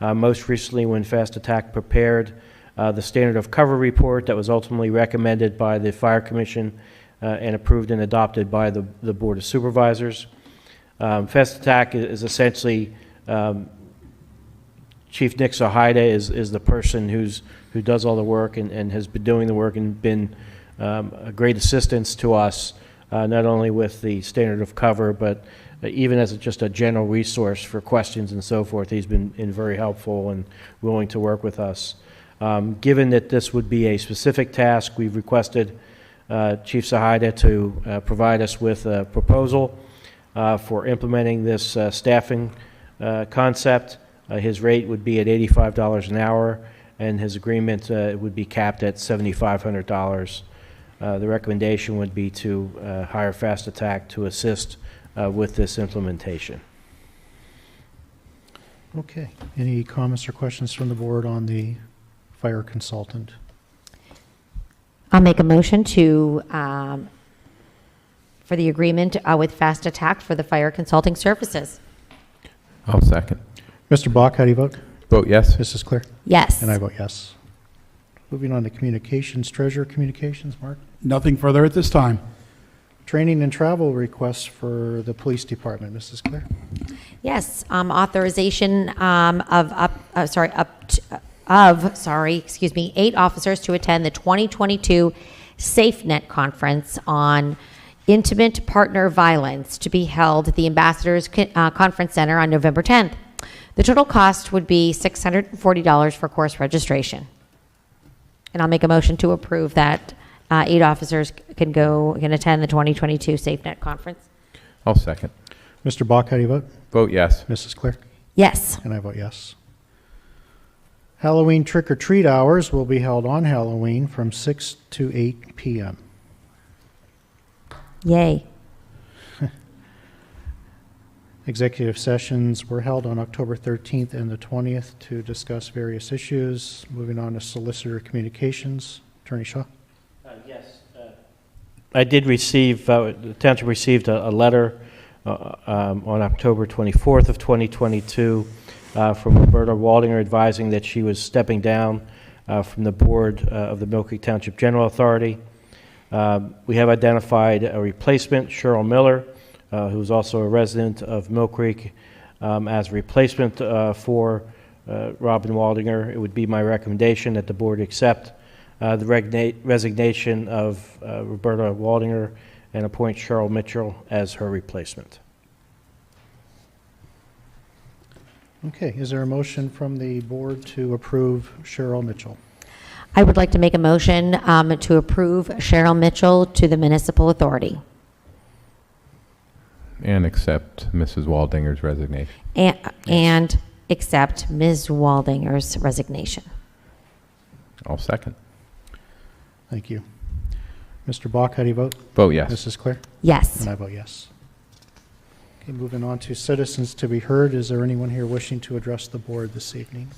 Most recently when Fast Attack prepared the standard of cover report that was ultimately recommended by the Fire Commission and approved and adopted by the Board of Supervisors. Fast Attack is essentially Chief Nick Sahida is the person who does all the work and has been doing the work and been a great assistance to us, not only with the standard of cover, but even as just a general resource for questions and so forth. He's been very helpful and willing to work with us. Given that this would be a specific task, we've requested Chief Sahida to provide us with a proposal for implementing this staffing concept. His rate would be at $85 an hour, and his agreement would be capped at $7,500. The recommendation would be to hire Fast Attack to assist with this implementation.
Okay, any comments or questions from the board on the fire consultant?
I'll make a motion to, for the agreement with Fast Attack for the fire consulting services.
I'll second.
Mr. Bach, how do you vote?
Vote yes.
Mrs. Clear?
Yes.
And I vote yes. Moving on to communications, Treasurer Communications, Mark.
Nothing further at this time.
Training and travel requests for the police department, Mrs. Clear.
Yes, authorization of 8 officers to attend the 2022 SafeNet Conference on Intimate Partner Violence to be held at the Ambassadors Conference Center on November 10th. The total cost would be $640 for course registration. And I'll make a motion to approve that 8 officers can attend the 2022 SafeNet Conference.
I'll second.
Mr. Bach, how do you vote?
Vote yes.
Mrs. Clear?
Yes.
And I vote yes. Halloween trick-or-treat hours will be held on Halloween from 6 to 8 p.m.
Yay.
Executive sessions were held on October 13th and the 20th to discuss various issues. Moving on to solicitor communications. Attorney Shaw?
Yes. I did receive, the township received a letter on October 24th of 2022 from Roberta Waldinger advising that she was stepping down from the board of the Millcreek Township General Authority. We have identified a replacement, Cheryl Miller, who is also a resident of Millcreek, as a replacement for Robin Waldinger. It would be my recommendation that the board accept the resignation of Roberta Waldinger and appoint Cheryl Mitchell as her replacement.
Okay, is there a motion from the board to approve Cheryl Mitchell?
I would like to make a motion to approve Cheryl Mitchell to the Municipal Authority.
And accept Mrs. Waldinger's resignation.
And accept Ms. Waldinger's resignation.
I'll second.
Thank you. Mr. Bach, how do you vote?
Vote yes.
Mrs. Clear?
Yes.
And I vote yes. Okay, moving on to citizens to be heard. Is there anyone here wishing to address the board this evening?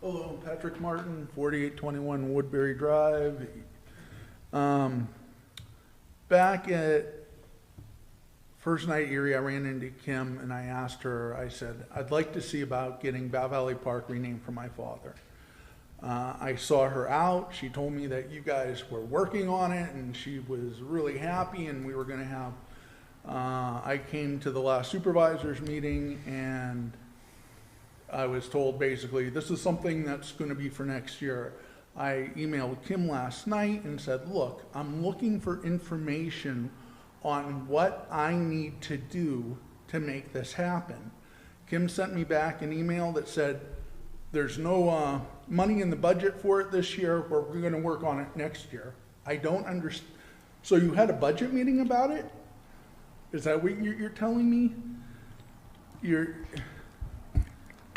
Hello, Patrick Martin, 4821 Woodbury Drive. Back at First Night Erie, I ran into Kim and I asked her, I said, I'd like to see about getting Bow Valley Park renamed for my father. I saw her out. She told me that you guys were working on it, and she was really happy, and we were going to have, I came to the last supervisors meeting, and I was told basically, this is something that's going to be for next year. I emailed Kim last night and said, look, I'm looking for information on what I need to do to make this happen. Kim sent me back an email that said, there's no money in the budget for it this year, but we're going to work on it next year. I don't understand. So you had a budget meeting about it? Is that what you're telling me?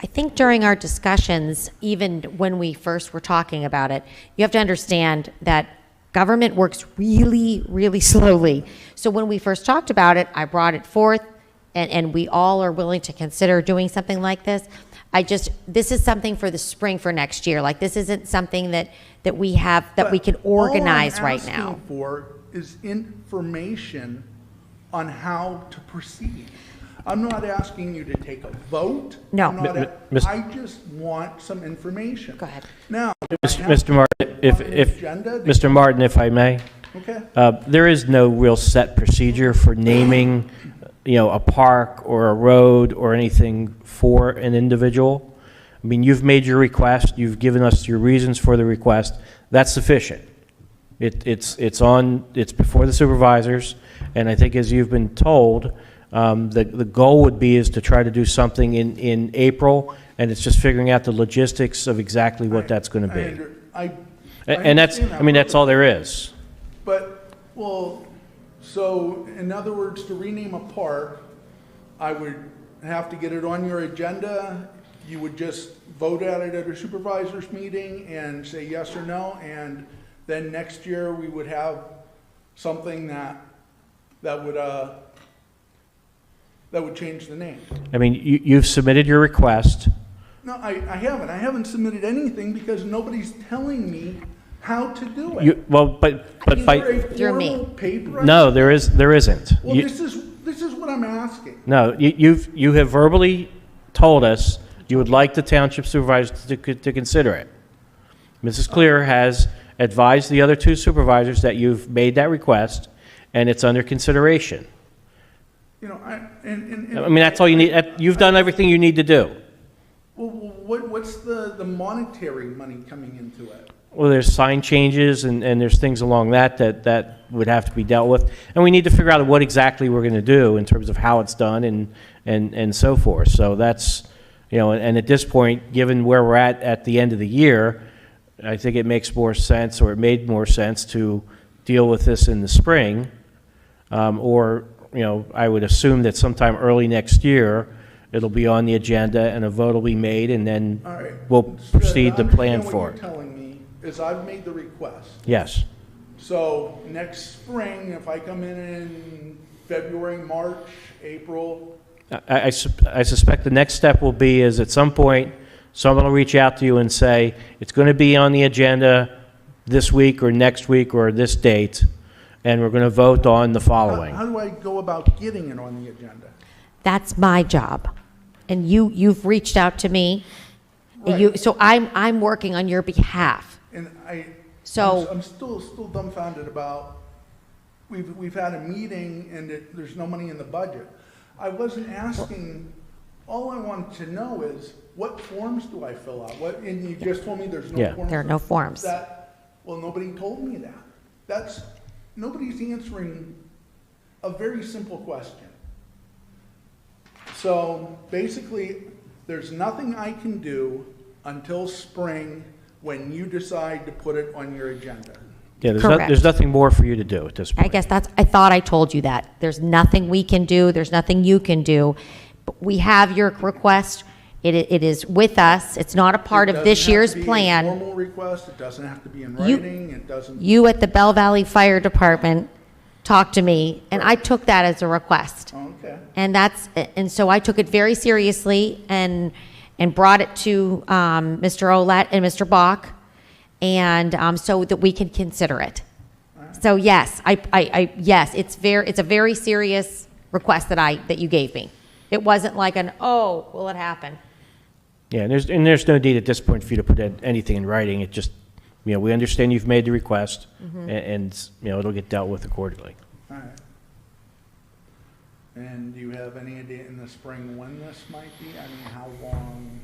I think during our discussions, even when we first were talking about it, you have to understand that government works really, really slowly. So when we first talked about it, I brought it forth, and we all are willing to consider doing something like this. This is something for the spring for next year. Like, this isn't something that we have, that we can organize right now.
All I'm asking for is information on how to proceed. I'm not asking you to take a vote.
No.
I just want some information.
Go ahead.
Now,
Mr. Martin, Mr. Martin, if I may,
okay.
there is no real set procedure for naming, a park or a road or anything for an individual. I mean, you've made your request. You've given us your reasons for the request. That's sufficient. It's before the supervisors, and I think, as you've been told, the goal would be is to try to do something in April, and it's just figuring out the logistics of exactly what that's going to be. And that's all there is.
But, so in other words, to rename a park, I would have to get it on your agenda. You would just vote at it at a supervisors meeting and say yes or no, and then next year we would have something that would change the name.
I mean, you've submitted your request.
No, I haven't. I haven't submitted anything because nobody's telling me how to do it.
But by
Through me.
Paper?
no, there isn't.
Well, this is what I'm asking.
No, you have verbally told us you would like the township supervisors to consider it. Mrs. Clear has advised the other two supervisors that you've made that request, and it's under consideration.
I
mean, that's all you need. You've done everything you need to do.
Well, what's the monetary money coming into it?
Well, there's sign changes and there's things along that would have to be dealt with. And we need to figure out what exactly we're going to do in terms of how it's done and so forth. So that's, and at this point, given where we're at the end of the year, I think it makes more sense, or it made more sense, to deal with this in the spring. I would assume that sometime early next year, it'll be on the agenda and a vote will be made, and then we'll proceed to plan for it.
What you're telling me is I've made the request.
Yes.
So next spring, if I come in February, March, April,
I suspect the next step will be is at some point, someone will reach out to you and say, it's going to be on the agenda this week or next week or this date, and we're going to vote on the following.
how do I go about getting it on the agenda?
That's my job. And you've reached out to me.
Right.
So I'm working on your behalf.
And
So-
I'm still dumbfounded about, we've had a meeting and there's no money in the budget. I wasn't asking, all I wanted to know is, what forms do I fill out? And you just told me there's no forms.
There are no forms.
Well, nobody told me that. Nobody's answering a very simple question. So basically, there's nothing I can do until spring when you decide to put it on your agenda.
Yeah,
Correct.
there's nothing more for you to do at this point.
I guess I thought I told you that. There's nothing we can do. There's nothing you can do. But we have your request. It is with us. It's not a part of this year's plan.
It doesn't have to be a formal request. It doesn't have to be in writing. It doesn't.
You at the Bell Valley Fire Department talked to me, and I took that as a request.
Okay.
And so I took it very seriously and brought it to Mr. Olet and Mr. Bach, and so that we can consider it. So yes, yes, it's a very serious request that you gave me. It wasn't like will it happen?
Yeah, and there's no need at this point for you to put anything in writing. It just, we understand you've made the request, and it'll get dealt with accordingly.
All right. And do you have any idea in the spring when this might be? I mean, how long?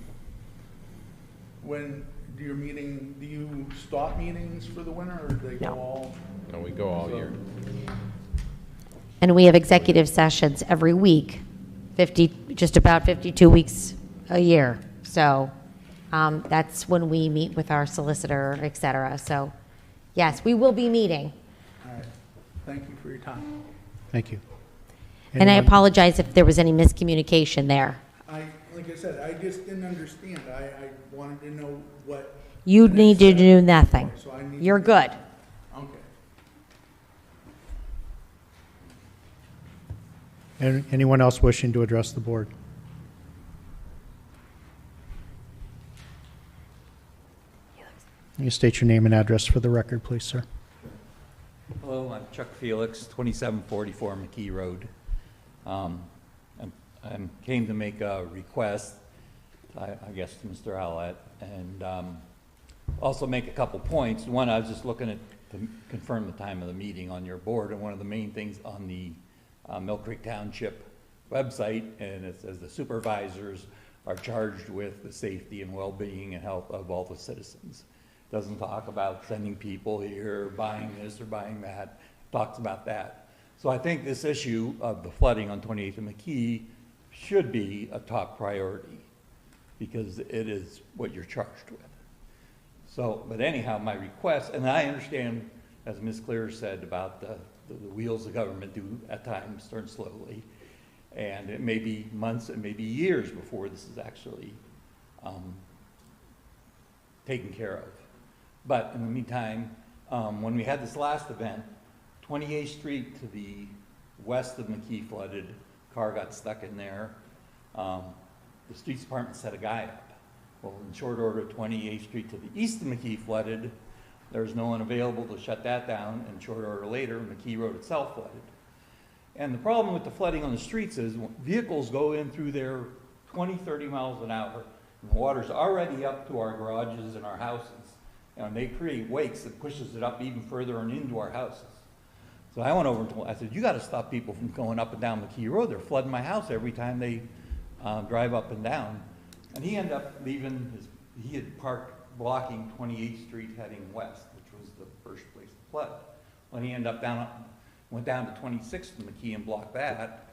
When do you stop meetings for the winter, or do they go
No.
all?
No, we go all year.
And we have executive sessions every week, just about 52 weeks a year. So that's when we meet with our solicitor, et cetera. So yes, we will be meeting.
All right. Thank you for your time.
Thank you.
And I
Anyone-
apologize if there was any miscommunication there.
Like I said, I just didn't understand. I wanted to know what.
You
the
need
next
to
step
do
was.
nothing.
So I need
You're
to-
good.
Okay.
Anyone else wishing to address the board? Can you state your name and address for the record, please, sir?
Hello, I'm Chuck Felix, 2744 McKee Road. I came to make a request, I guess, to Mr. Owlett, and also make a couple points. One, I was just looking to confirm the time of the meeting on your board, and one of the main things on the Millcreek Township website, and it says the supervisors are charged with the safety and well-being and health of all the citizens. Doesn't talk about sending people here, buying this or buying that, talks about that. So I think this issue of the flooding on 28th and McKee should be a top priority because it is what you're charged with. So, but anyhow, my request, and I understand, as Ms. Clear said, about the wheels of government do at times turn slowly, and it may be months, it may be years before this is actually taken care of. But in the meantime, when we had this last event, 28th Street to the west of McKee flooded, car got stuck in there. The streets department set a guy up. Well, in short order, 28th Street to the east of McKee flooded. There was no one available to shut that down, and short order later, McKee Road itself flooded. And the problem with the flooding on the streets is vehicles go in through there 20, 30 miles an hour, and the water's already up to our garages and our houses. And they create wakes that pushes it up even further and into our houses. So I went over and told, I said, you got to stop people from going up and down McKee Road. They're flooding my house every time they drive up and down. And he ended up leaving he had parked blocking 28th Street heading west, which was the first place to flood. When he ended up went down to 26th and McKee and blocked that.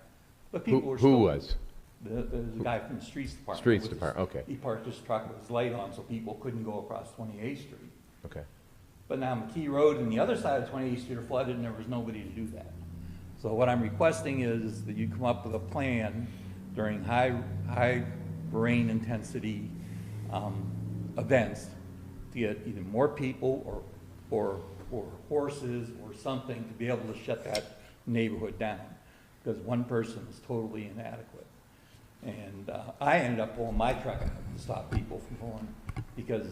But people were still.
Who was?
The guy from the streets department.
Streets department, okay.
He parked his truck with his light on so people couldn't go across 28th Street.
Okay.
But now McKee Road and the other side of 28th Street are flooded and there was nobody to do that. So what I'm requesting is that you come up with a plan during high rain intensity events to get either more people or horses or something to be able to shut that neighborhood down because one person is totally inadequate. And I ended up pulling my truck out to stop people from pulling because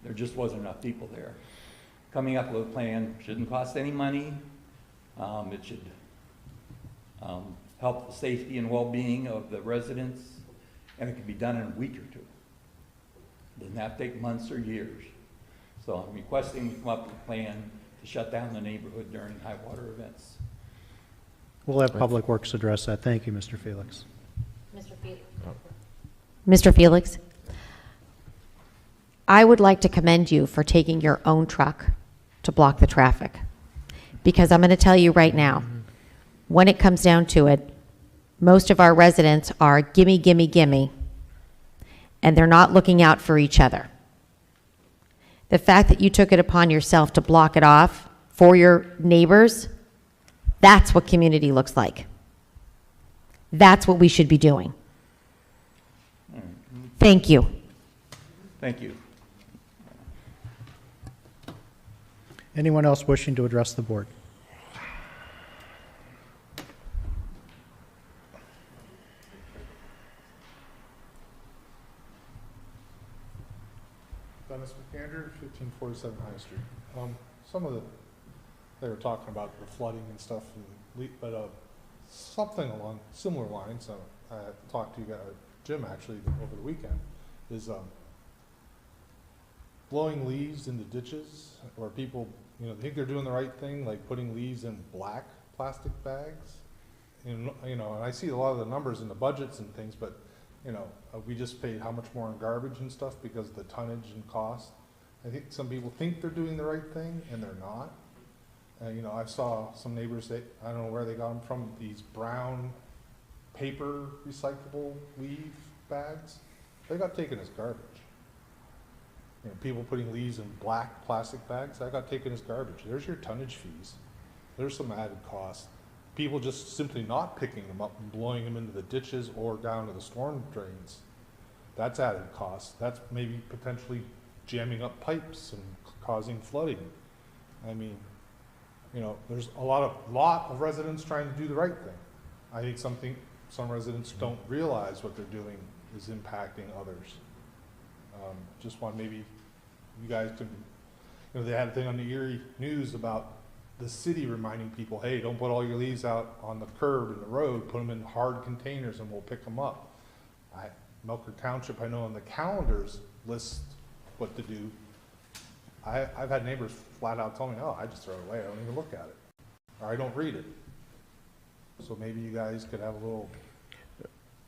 there just wasn't enough people there. Coming up with a plan shouldn't cost any money. It should help the safety and well-being of the residents, and it can be done in a week or two. It doesn't have to take months or years. So I'm requesting we come up with a plan to shut down the neighborhood during high water events.
We'll have Public Works address that. Thank you, Mr. Felix.
Mr. Felix, I would like to commend you for taking your own truck to block the traffic. Because I'm going to tell you right now, when it comes down to it, most of our residents are gimme, gimme, gimme, and they're not looking out for each other. The fact that you took it upon yourself to block it off for your neighbors, that's what community looks like. That's what we should be doing. Thank you.
Thank you.
Anyone else wishing to address the board?
Dennis McAndrew, 1547 High Street. They were talking about the flooding and stuff, but something along similar lines. I talked to you guys, Jim, actually, over the weekend. is, blowing leaves into ditches, or people, think they're doing the right thing, like putting leaves in black plastic bags. And, and I see a lot of the numbers in the budgets and things, but, we just paid how much more on garbage and stuff because of the tonnage and cost. I think some people think they're doing the right thing, and they're not. I saw some neighbors that, I don't know where they got them from, these brown paper recyclable leaf bags. They got taken as garbage. People putting leaves in black plastic bags, that got taken as garbage. There's your tonnage fees. There's some added costs. People just simply not picking them up and blowing them into the ditches or down to the storm drains. That's added cost. That's maybe potentially jamming up pipes and causing flooding. I mean, there's a lot of residents trying to do the right thing. I think some residents don't realize what they're doing is impacting others. Just want maybe you guys can, they had a thing on the Erie News about the city reminding people, hey, don't put all your leaves out on the curb in the road, put them in hard containers and we'll pick them up. Millcreek Township, I know on the calendars list what to do. I've had neighbors flat out tell me, oh, I just throw it away, I don't even look at it. Or I don't read it. So maybe you guys could have a little...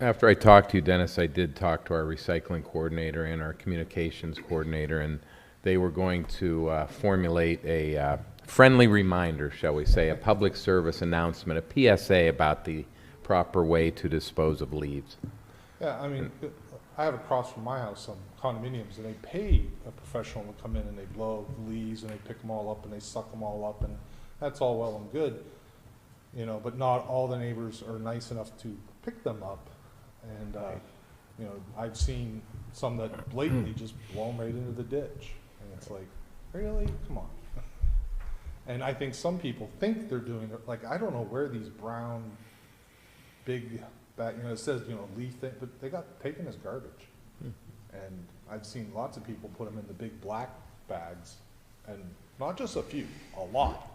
After I talked to you, Dennis, I did talk to our recycling coordinator and our communications coordinator, and they were going to formulate a friendly reminder, shall we say, a public service announcement, a PSA about the proper way to dispose of leaves.
Yeah, I mean, I have across from my house some condominiums, and they pay a professional to come in and they blow the leaves and they pick them all up and they suck them all up, and that's all well and good, but not all the neighbors are nice enough to pick them up. And, I've seen some that blatantly just blow them right into the ditch. And it's like, really? Come on. And I think some people think they're doing it. Like, I don't know where these brown, big, it says, leaf thing, but they got taken as garbage. And I've seen lots of people put them in the big black bags. And not just a few, a lot.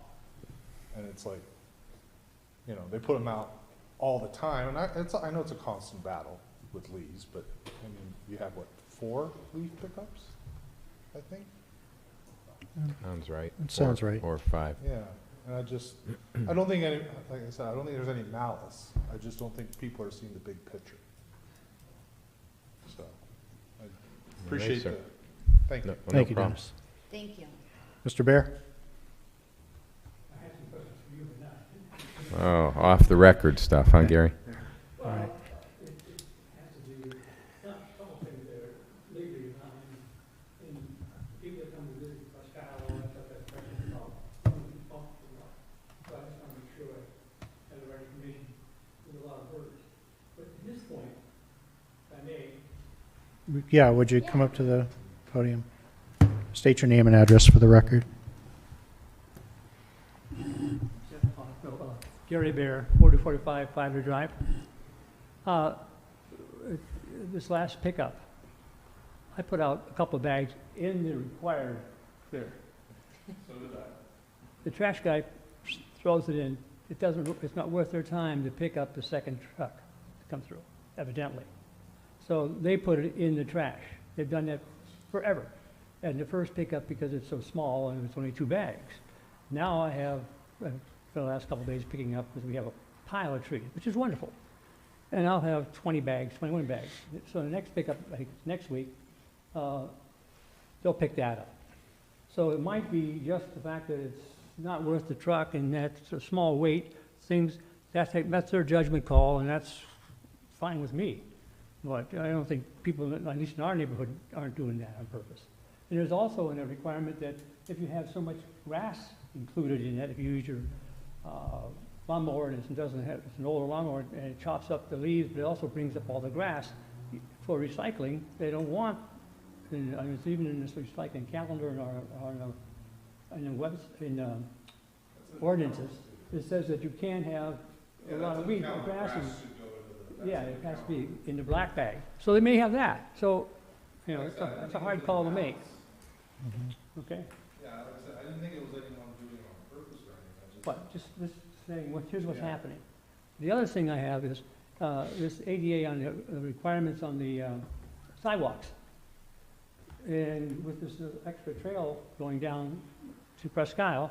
And it's like, they put them out all the time, and I know it's a constant battle with leaves, but I mean, you have what, 4 leaf pickups, I think?
Sounds right.
It sounds right.
4 or 5.
Yeah, and I don't think like I said, I don't think there's any malice. I just don't think people are seeing the big picture. So, I appreciate
sir.
thank you.
No
Thank you,
problem.
Dennis.
Thank you.
Mr. Bear?
Oh, off the record stuff, huh, Gary?
All right. Yeah, would you come up to the podium? State your name and address for the record.
Gary Bear, 4045 Fiver Drive. This last pickup, I put out a couple of bags in the required clear.
So did I.
The trash guy throws it in. It's not worth their time to pick up the second truck to come through, evidently. So they put it in the trash. They've done that forever. And the first pickup, because it's so small and it's only 2 bags. Now I have, for the last couple of days, picking up, because we have a pile of trees, which is wonderful. And I'll have 20 bags, 21 bags. So the next pickup, I think it's next week, they'll pick that up. So it might be just the fact that it's not worth the truck and that's a small weight, that's their judgment call, and that's fine with me. But I don't think people, at least in our neighborhood, aren't doing that on purpose. And there's also a requirement that if you have so much grass included in that, if you use your lawnmower and it's an older lawnmower and it chops up the leaves, but it also brings up all the grass for recycling, they don't want, and it's even in this recycling calendar in ordinances, it says that you can't have a lot of weed or grass. Yeah, it has to be in the black bag. So they may have that. So, it's a hard call to make. Okay?
Yeah, like I said, I didn't think it was anyone doing it on purpose or anything.
But just saying, here's what's happening. The other thing I have is this ADA on the requirements on the sidewalks. and with this extra trail going down to Presque Isle,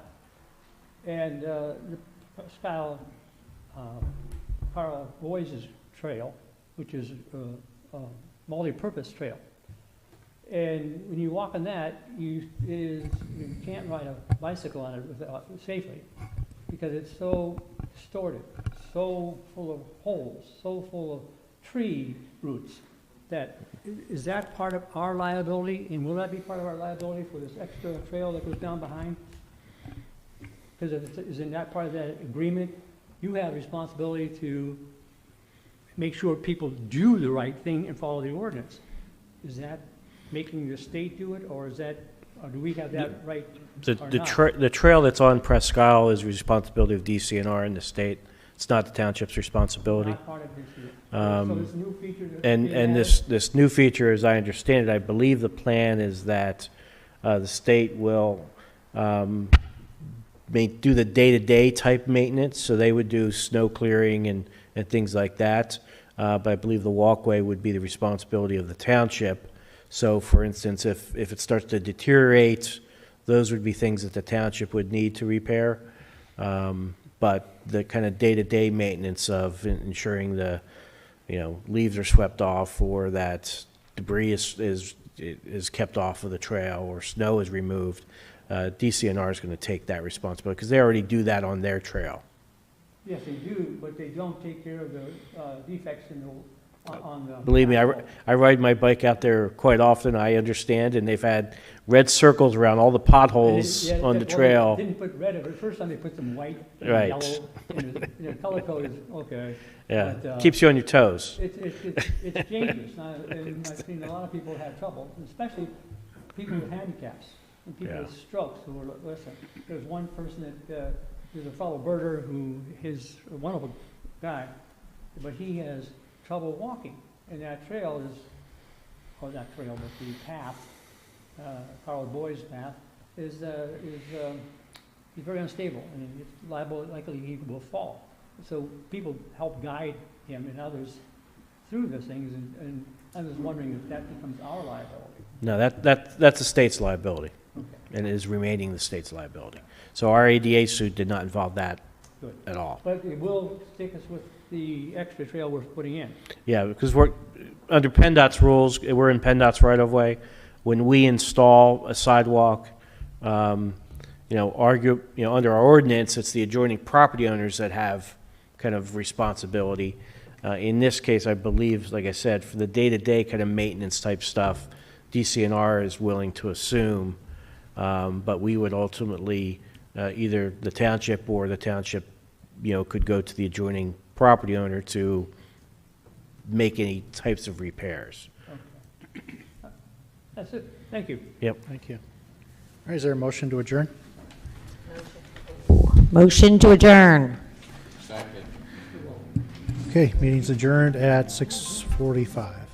and the Presque Isle, Carl Boyes' trail, which is a multi-purpose trail. And when you walk on that, you can't ride a bicycle on it safely because it's so distorted, so full of holes, so full of tree roots. Is that part of our liability, and will that be part of our liability for this extra trail that goes down behind? Because if it is in that part of that agreement, you have responsibility to make sure people do the right thing and follow the ordinance. Is that making the state do it, or do we have that right or not?
The trail that's on Presque Isle is responsibility of DCNR and the state. It's not the township's responsibility.
Not part of this, so this new feature that
And
they
and
added-
this new feature, as I understand it, I believe the plan is that the state will do the day-to-day type maintenance, so they would do snow clearing and things like that. But I believe the walkway would be the responsibility of the township. So, for instance, if it starts to deteriorate, those would be things that the township would need to repair. But the kind of day-to-day maintenance of ensuring the, leaves are swept off, or that debris is kept off of the trail, or snow is removed, DCNR is going to take that responsibility because they already do that on their trail.
Yes, they do, but they don't take care of the defects on the.
Believe me, I ride my bike out there quite often. I understand, and they've had red circles around all the potholes
Yeah,
on the
well,
trail.
They didn't put red, but first time they put some white and
Right.
yellow, and the color code is okay.
Yeah,
but,
keeps you on your toes.
It's dangerous, and I've seen a lot of people have trouble, especially people with handicaps, and people with strokes who are, listen, there's one person that, there's a fellow birder who, one of a guy, but he has trouble walking, and that trail is, or not trail, but the path, Carl Boyes' path, is very unstable, and it's likely he will fall. So people help guide him and others through the things, and I was wondering if that becomes our liability.
No, that's the state's liability,
Okay,
and it is remaining the state's liability. So our ADA suit did not involve that
good.
at all.
But it will stick us with the extra trail we're putting in.
Yeah, because we're, under PennDOT's rules, we're in PennDOT's right-of-way. When we install a sidewalk, under our ordinance, it's the adjoining property owners that have kind of responsibility. In this case, I believe, like I said, for the day-to-day kind of maintenance type stuff, DCNR is willing to assume, but we would ultimately, either the township or the township, could go to the adjoining property owner to make any types of repairs.
Okay. That's it. Thank you.
Yep.
Thank you. All right, is there a motion to adjourn?
Motion to adjourn.
Okay, meeting's adjourned at 6:45.